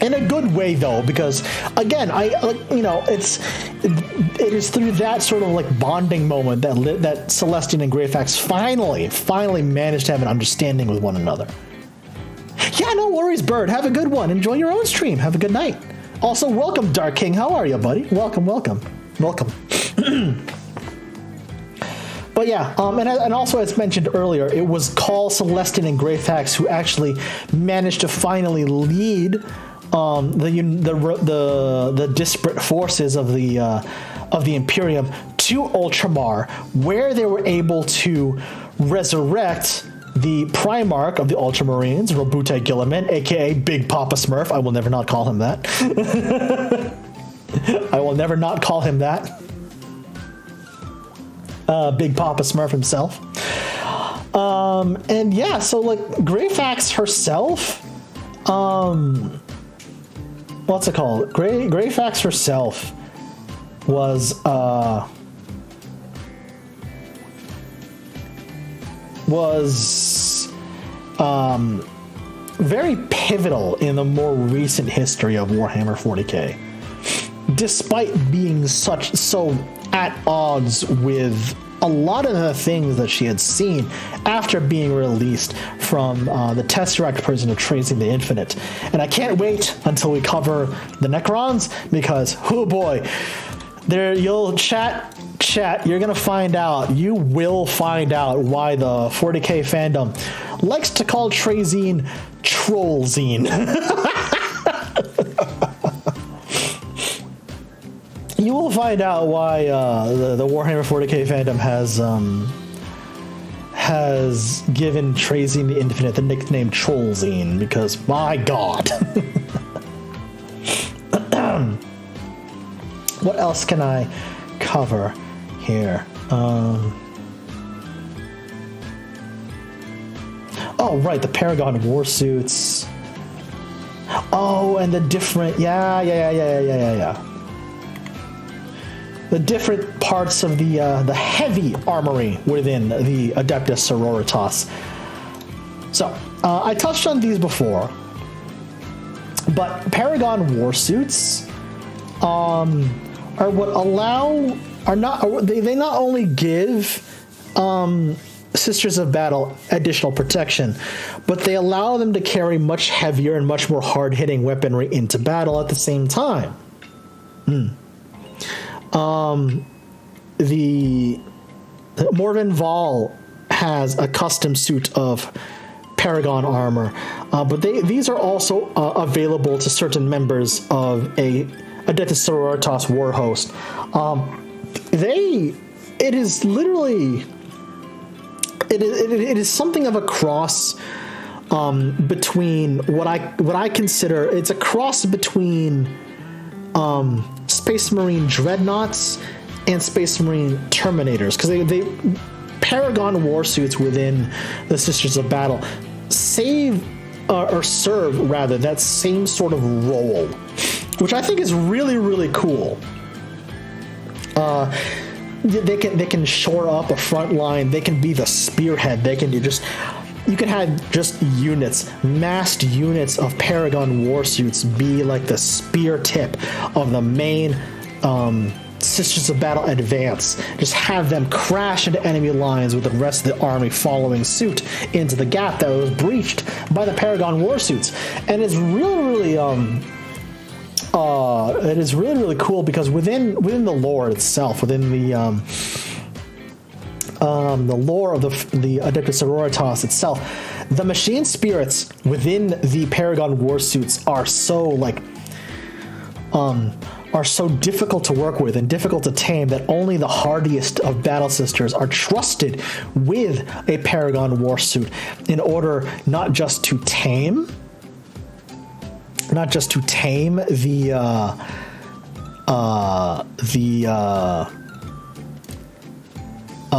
In a good way, though, because again, it is through that sort of like bonding moment that Celestine and Greyfax finally managed to have an understanding with one another. Yeah, no worries, Bird. Have a good one. Enjoy your own stream. Have a good night. Also, welcome, Dark King. How are you, buddy? Welcome. But yeah, and also as mentioned earlier, it was Call, Celestine, and Greyfax who actually managed to finally lead the disparate forces of the Imperium to Ultramar, where they were able to resurrect the Primarch of the Ultramarines, Robute Gilliman, aka Big Papa Smurf. I will never not call him that. I will never not call him that. Big Papa Smurf himself. And yeah, so like Greyfax herself, what's it called? Greyfax herself was very pivotal in the more recent history of Warhammer 40K, despite being so at odds with a lot of the things that she had seen after being released from the Tesseract prison of Tracing the Infinite. And I can't wait until we cover the Necrons, because, oh boy, you'll chat, you're gonna find out, you will find out why the 40K fandom likes to call Trazine Trollzine. You will find out why the Warhammer 40K fandom has given Tracing the Infinite the nickname Trollzine, because my god. What else can I cover here? Oh, right, the Paragon warsuits. Oh, and the different, yeah. The different parts of the heavy armory within the Adeptus Sororitas. So, I touched on these before, but Paragon warsuits are what allow, they not only give Sisters of Battle additional protection, but they allow them to carry much heavier and much more hard-hitting weaponry into battle at the same time. The Morven Val has a custom suit of Paragon armor, but these are also available to certain members of a Adeptus Sororitas war host. It is literally, it is something of a cross between what I consider, it's a cross between Space Marine Dreadnoughts and Space Marine Terminators, because they Paragon warsuits within the Sisters of Battle serve that same sort of role, which I think is really, really cool. They can shore up a front line. They can be the spearhead. They can do you can have just units, massed units of Paragon warsuits be like the spear tip of the main Sisters of Battle advance. Just have them crash into enemy lines with the rest of the army following suit into the gap that was breached by the Paragon warsuits. And it's really, really cool, because within the lore itself, within the lore of the Adeptus Sororitas itself, the machine spirits within the Paragon warsuits are so difficult to work with and difficult to tame that only the hardiest of battle sisters are trusted with a Paragon warsuit in order not just to tame the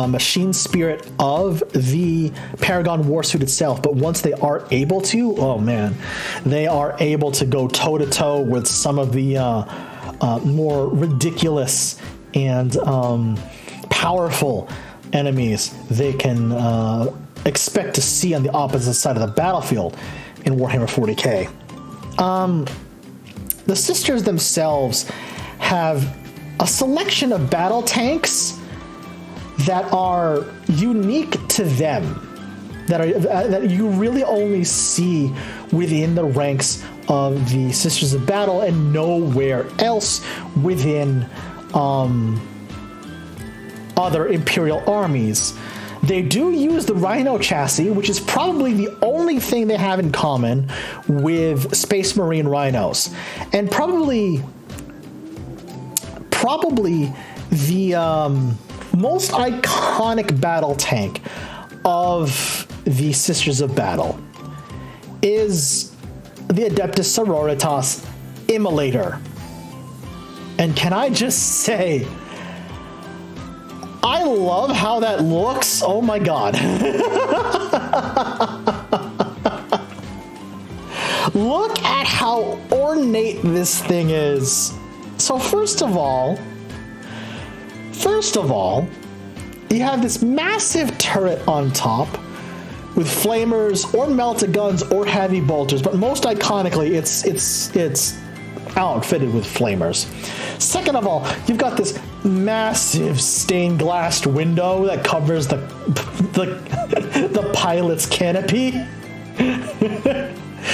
machine spirit of the Paragon warsuit itself, but once they are able to, oh man, they are able to go toe-to-toe with some of the more ridiculous and powerful enemies they can expect to see on the opposite side of the battlefield in Warhammer 40K. The sisters themselves have a selection of battle tanks that are unique to them, that you really only see within the ranks of the Sisters of Battle and nowhere else within other Imperial armies. They do use the Rhino chassis, which is probably the only thing they have in common with Space Marine Rhinos, and probably the most iconic battle tank of the Sisters of Battle is the Adeptus Sororitas Immolator. And can I just say, I love how that looks. Oh my god. Look at how ornate this thing is. So first of all, you have this massive turret on top with flamers or melta guns or heavy bolters, but most iconically, it's outfitted with flamers. Second of all, you've got this massive stained glass window that covers the pilot's canopy.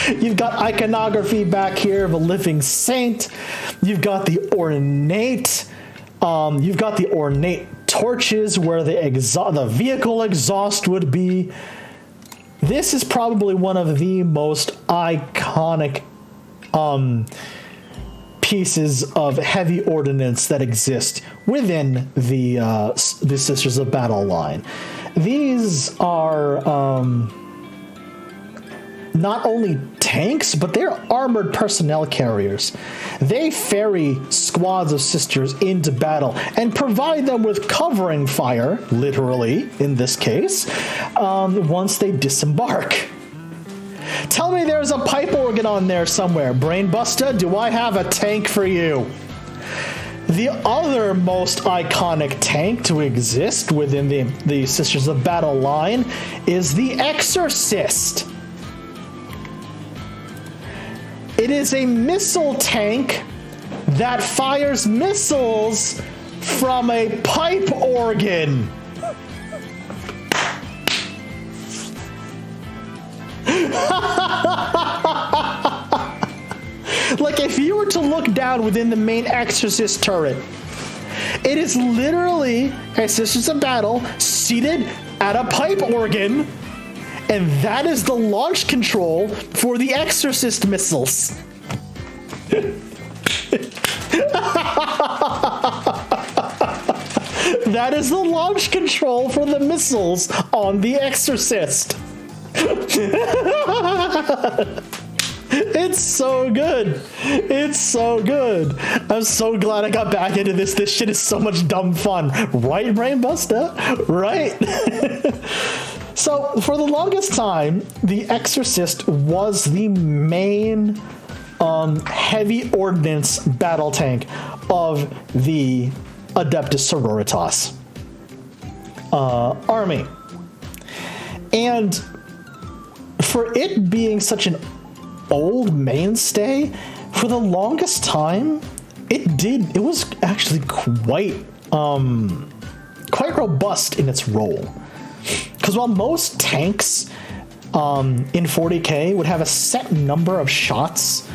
You've got iconography back here of a living saint. You've got the ornate torches where the vehicle exhaust would be. This is probably one of the most iconic pieces of heavy ordnance that exist within the Sisters of Battle line. These are not only tanks, but they're armored personnel carriers. They ferry squads of sisters into battle and provide them with covering fire, literally, in this case, once they disembark. Tell me there's a pipe organ on there somewhere. Brainbuster, do I have a tank for you? The other most iconic tank to exist within the Sisters of Battle line is the Exorcist. It is a missile tank that fires missiles from a pipe organ. Like, if you were to look down within the main Exorcist turret, it is literally a Sisters of Battle seated at a pipe organ, and that is the launch control for the Exorcist missiles. That is the launch control for the missiles on the Exorcist. It's so good. It's so good. I'm so glad I got back into this. This shit is so much dumb fun. Right, Brainbuster? Right? So, for the longest time, the Exorcist was the main heavy ordnance battle tank of the Adeptus Sororitas army. And for it being such an old mainstay, for the longest time, it was actually quite robust in its role. Because while most tanks in 40K would have a set number of shots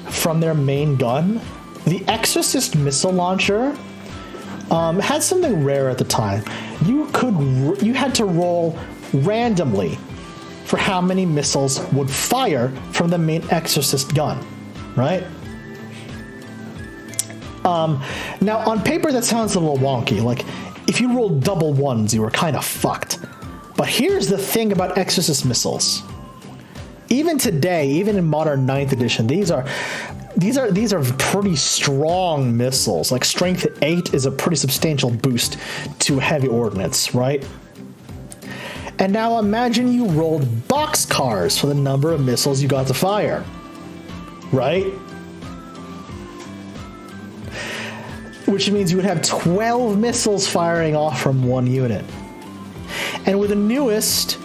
from their main gun, the Exorcist missile launcher had something rare at the time. You had to roll randomly for how many missiles would fire from the main Exorcist gun, right? Now, on paper, that sounds a little wonky. Like, if you rolled double ones, you were kind of fucked. But here's the thing about Exorcist missiles. Even today, even in modern 9th edition, these are pretty strong missiles. Like, strength 8 is a pretty substantial boost to heavy ordnance, right? And now imagine you rolled boxcars for the number of missiles you got to fire, right? Which means you would have 12 missiles firing off from one unit. And with the newest,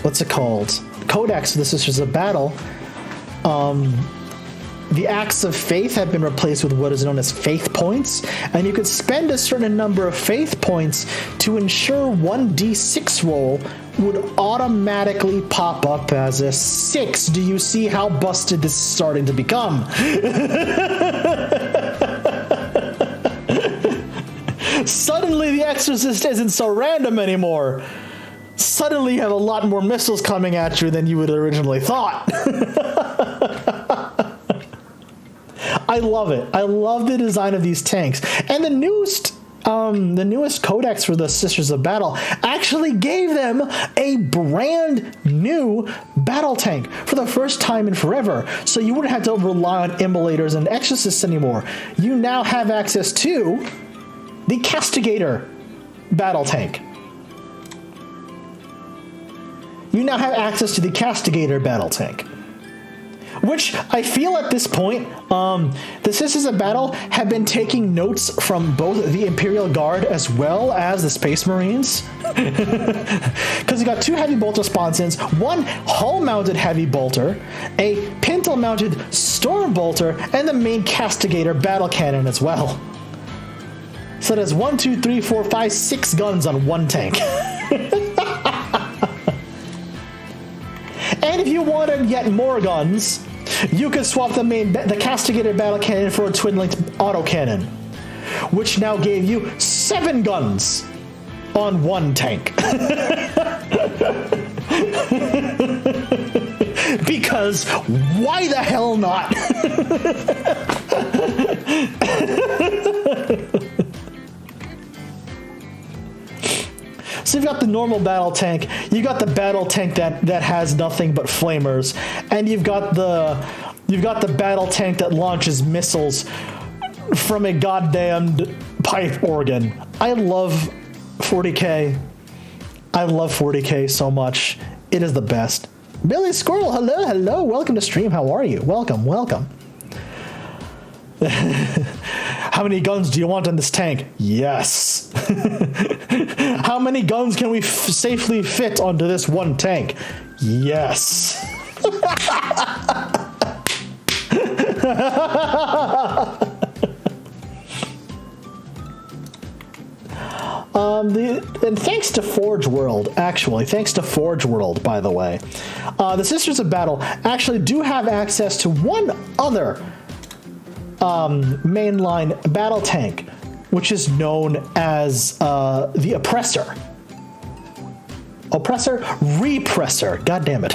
what's it called? Codex of the Sisters of Battle, the Acts of Faith have been replaced with what is known as faith points, and you could spend a certain number of faith points to ensure 1d6 roll would automatically pop up as a 6. Do you see how busted this is starting to become? Suddenly the Exorcist isn't so random anymore. Suddenly you have a lot more missiles coming at you than you would originally thought. I love it. I love the design of these tanks. And the newest codex for the Sisters of Battle actually gave them a brand new battle tank for the first time in forever. So you wouldn't have to rely on immolators and exorcists anymore. You now have access to the Castigator battle tank. You now have access to the Castigator battle tank, Which I feel at this point, the Sisters of Battle have been taking notes from both the Imperial Guard as well as the Space Marines. Because you got 2 heavy bolter sponsons, 1 hull-mounted heavy bolter, a pintle-mounted storm bolter, and the main castigator battle cannon as well. So there's 1, 2, 3, 4, 5, 6 guns on 1 tank. And if you wanted yet more guns, you could swap the castigated battle cannon for a twin-linked autocannon, which now gave you 7 guns on 1 tank. Because why the hell not? So you've got the normal battle tank, you got the battle tank that has nothing but flamers, and you've got the battle tank that launches missiles from a goddamned pipe organ. I love 40K. I love 40K so much. It is the best. Billy Squirrel, hello, welcome to stream. How are you? Welcome. How many guns do you want on this tank? Yes. How many guns can we safely fit onto this 1 tank? Yes. And thanks to Forge World, thanks to Forge World, by the way, the Sisters of Battle actually do have access to one other mainline battle tank, which is known as the Oppressor. Repressor, god damn it.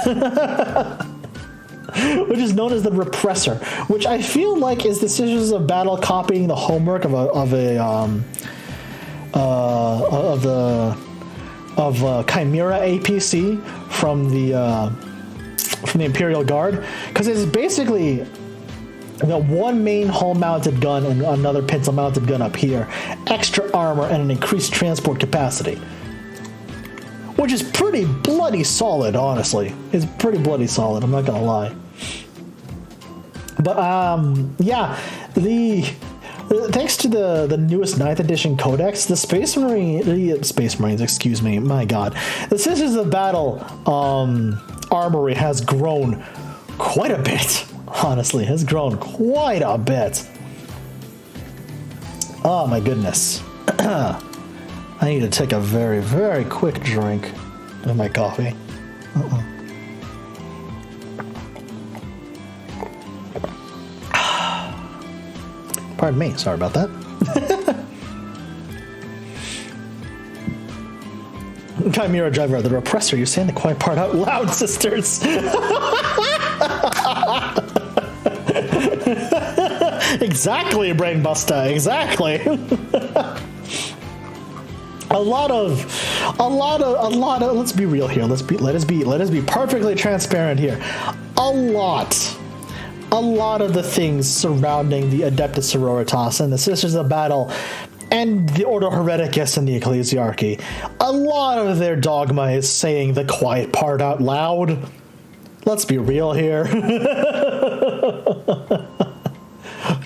Which is known as the Repressor, which I feel like is the Sisters of Battle copying the homework of Chimera APC from the Imperial Guard, because it's basically one main hull-mounted gun and another pintle-mounted gun up here, extra armor, and an increased transport capacity. Which is pretty bloody solid, honestly. It's pretty bloody solid, I'm not gonna lie. But, yeah, thanks to the newest 9th edition codex, the Space Marines, excuse me, my god. The Sisters of Battle armory has grown quite a bit. Honestly, has grown quite a bit. Oh my goodness. I need to take a very, very quick drink of my coffee. Pardon me, sorry about that. Chimera driver, the Repressor, you're saying the quiet part out loud, sisters. Exactly, Brainbuster, exactly. A lot of let's be real here. Let us be perfectly transparent here. A lot of the things surrounding the Adeptus Sororitas and the Sisters of Battle and the Ordo Hereticus and the Ecclesiarchy, a lot of their dogma is saying the quiet part out loud. Let's be real here.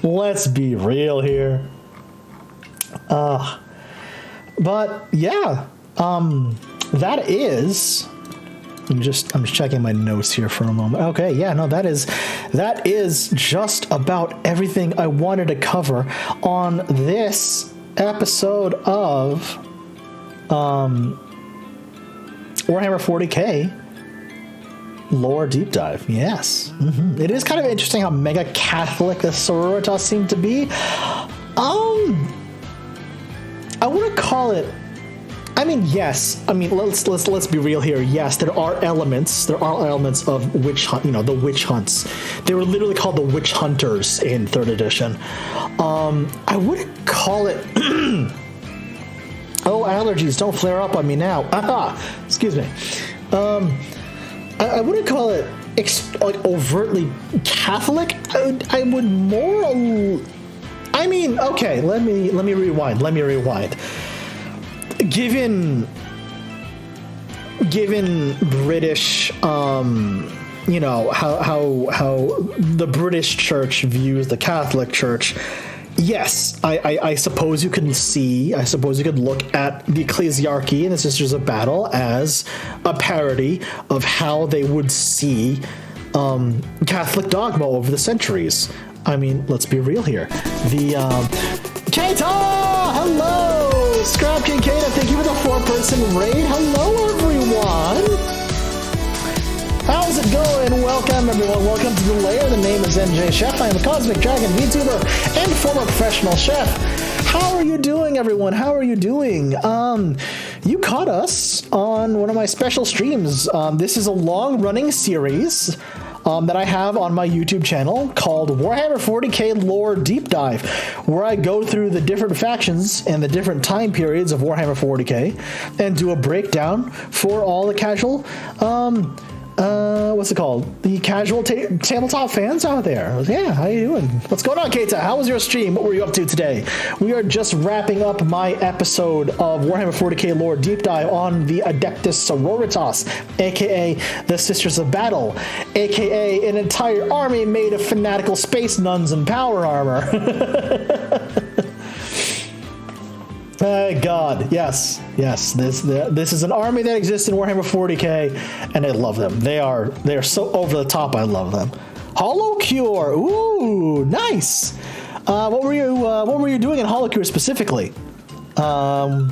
Let's be real here. But yeah, that is. I'm just checking my notes here for a moment. Okay, yeah, no, that is just about everything I wanted to cover on this episode of Warhammer 40K lore deep dive. Yes, It is kind of interesting how mega Catholic the Sororitas seem to be. I wouldn't call it. I mean, yes. I mean, let's be real here. Yes, there are elements of witch hunt. You know, the witch hunts. They were literally called the witch hunters in 3rd edition. I wouldn't call it. Oh, allergies! Don't flare up on me now. Excuse me. I wouldn't call it like overtly Catholic. I would more. I mean, okay. Let me rewind. Given British you know, how the British Church views the Catholic Church, yes, I suppose you can see, I suppose you could look at the Ecclesiarchy and the Sisters of Battle as a parody of how they would see Catholic dogma over the centuries. I mean, let's be real here. The Keita! Hello! Scrap King Keita, thank you for the 4-person raid. Hello, everyone! How's it going? Welcome, everyone. Welcome to the lair. The name is NJChef. I am a Cosmic Dragon VTuber and former professional chef. How are you doing, everyone? How are you doing? You caught us on one of my special streams. This is a long-running series that I have on my YouTube channel called Warhammer 40K Lore Deep Dive, where I go through the different factions and the different time periods of Warhammer 40K and do a breakdown for all the casual, what's it called? The casual tabletop fans out there. Yeah, how you doing? What's going on, Keita? How was your stream? What were you up to today? We are just wrapping up my episode of Warhammer 40K Lore Deep Dive on the Adeptus Sororitas, aka the Sisters of Battle, aka an entire army made of fanatical space nuns in power armor. God, yes. This is an army that exists in Warhammer 40K, and I love them. They are so over the top. I love them. Holocure, ooh, nice. What were you doing in Holocure specifically? Were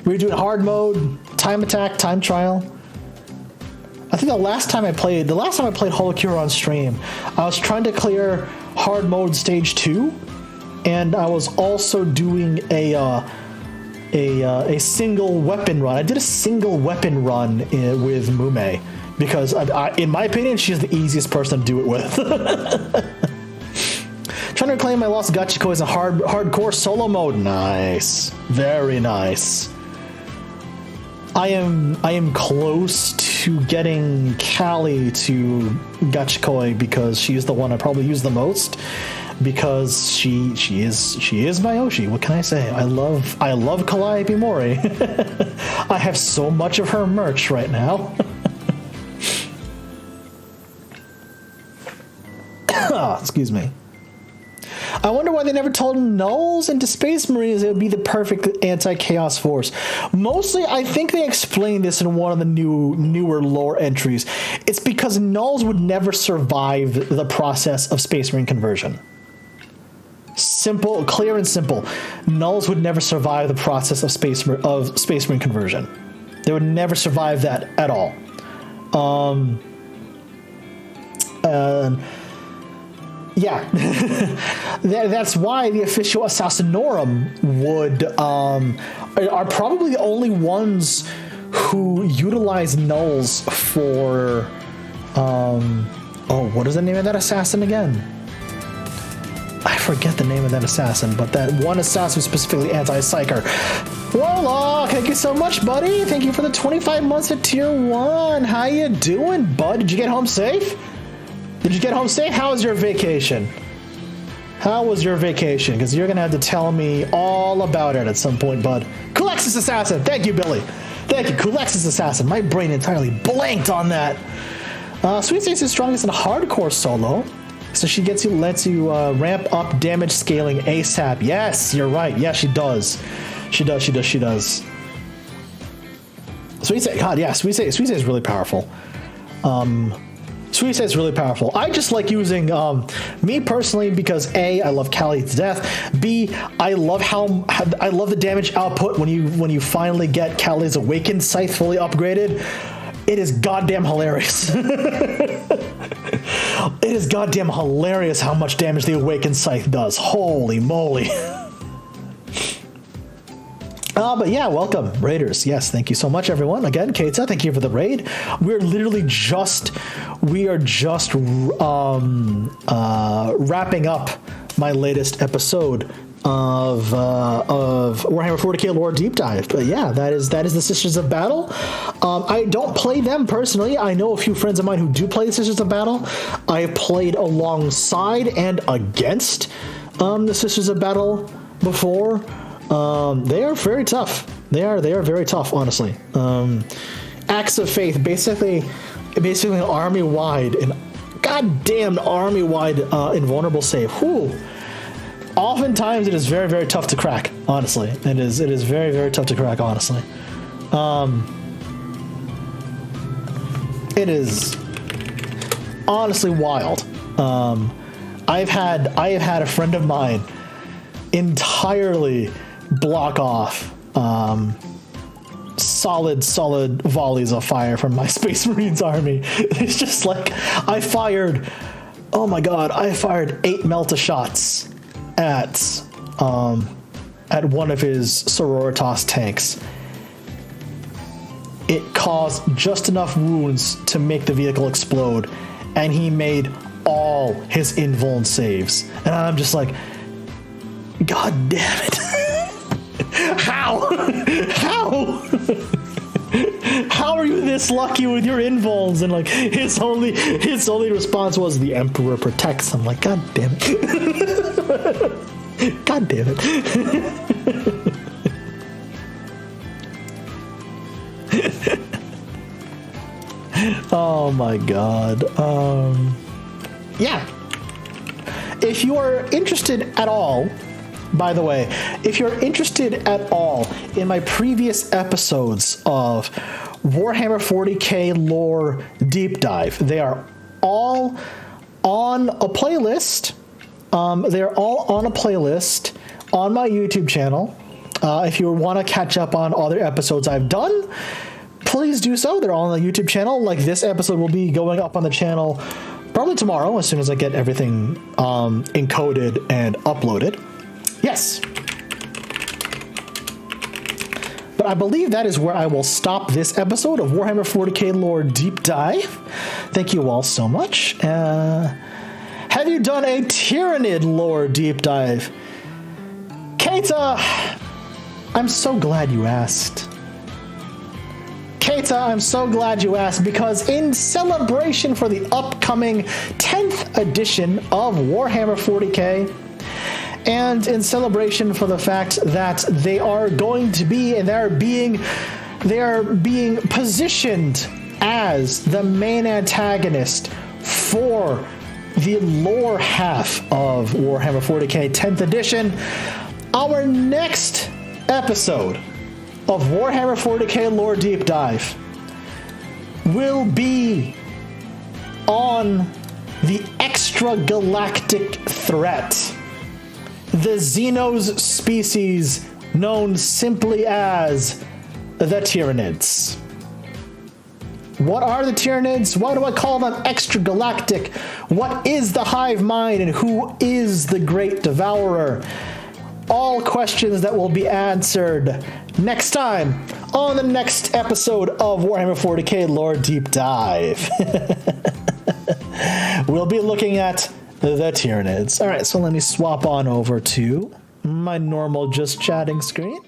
you doing hard mode, time attack, time trial? I think the last time I played Holocure on stream, I was trying to clear hard mode stage 2. And I was also doing a single weapon run. I did a single weapon run with Mume because, in my opinion, she's the easiest person to do it with. Trying to reclaim my lost Gachiko as a hardcore solo mode. Nice, very nice. I am close to getting Callie to Gachikoi because she's the one I probably use the most. Because she is my Oshi. What can I say? I love Calliope Mori. I have so much of her merch right now. Excuse me. I wonder why they never told Nulls into Space Marines it would be the perfect anti-chaos force. Mostly, I think they explained this in one of the newer lore entries. It's because Nulls would never survive the process of Space Marine conversion. Simple, clear and simple. Nulls would never survive the process of Space Marine conversion. They would never survive that at all. Yeah, that's why the official Assassinorum are probably the only ones who utilize Nulls for. What is the name of that assassin again? I forget the name of that assassin, but that one assassin was specifically anti-psyker. Warlock, thank you so much, buddy. Thank you for the 25 months at tier 1. How you doing, bud? Did you get home safe? How was your vacation? Because you're going to have to tell me all about it at some point, bud. Kulexis Assassin. Thank you, Billy. Thank you, Kulexis Assassin. My brain entirely blanked on that. Sweet Stace is strongest in hardcore solo. So she lets you ramp up damage scaling ASAP. Yes, you're right. Yeah, she does. She does. Sweet Stace, God, yeah, Sweet Stace is really powerful. Sweet Stace is really powerful. I just like using me personally because A, I love Callie to death. B, I love the damage output when you finally get Callie's Awakened Scythe fully upgraded. It is goddamn hilarious. It is goddamn hilarious how much damage the Awakened Scythe does. Holy moly. But yeah, welcome, Raiders. Yes, thank you so much, everyone. Again, Keita, thank you for the raid. We are just wrapping up my latest episode of Warhammer 40K Lore Deep Dive. But yeah, that is the Sisters of Battle. I don't play them personally. I know a few friends of mine who do play the Sisters of Battle. I have played alongside and against the Sisters of Battle before. They are very tough. They are very tough, honestly. Acts of Faith, basically basically an army-wide, and goddamn army-wide invulnerable save. Whew. Oftentimes it is very, very tough to crack, honestly. It is very, very tough to crack, honestly. It is honestly wild. I have had a friend of mine entirely block off solid volleys of fire from my Space Marines army. It's just like I fired 8 Melta shots at one of his Sororitas tanks. It caused just enough wounds to make the vehicle explode, and he made all his invuln saves. And I'm just like, God damn it. How? How are you this lucky with your invulns? And like his only response was, the Emperor protects. I'm like, God damn it. God damn it. Oh my god. Yeah. If you are interested at all, by the way, if you're interested at all in my previous episodes of Warhammer 40K lore deep dive, they are all on a playlist. They're all on a playlist on my YouTube channel. If you want to catch up on other episodes I've done, please do so. They're all on the YouTube channel. Like, this episode will be going up on the channel probably tomorrow, as soon as I get everything encoded and uploaded. Yes. But I believe that is where I will stop this episode of Warhammer 40K lore deep dive. Thank you all so much. Have you done a Tyrannid lore deep dive? Keita, I'm so glad you asked. Keita, I'm so glad you asked, because in celebration for the upcoming 10th edition of Warhammer 40K, and in celebration for the fact that they are going to be, and they are being positioned as the main antagonist for the lore half of Warhammer 40K 10th edition, our next episode of Warhammer 40K lore deep dive will be on the extragalactic threat, the Xenos species known simply as the Tyranids. What are the Tyranids? Why do I call them extragalactic? What is the hive mind, and who is the great devourer? All questions that will be answered next time on the next episode of Warhammer 40K lore deep dive. We'll be looking at the Tyranids. All right, so let me swap on over to my normal just chatting screen.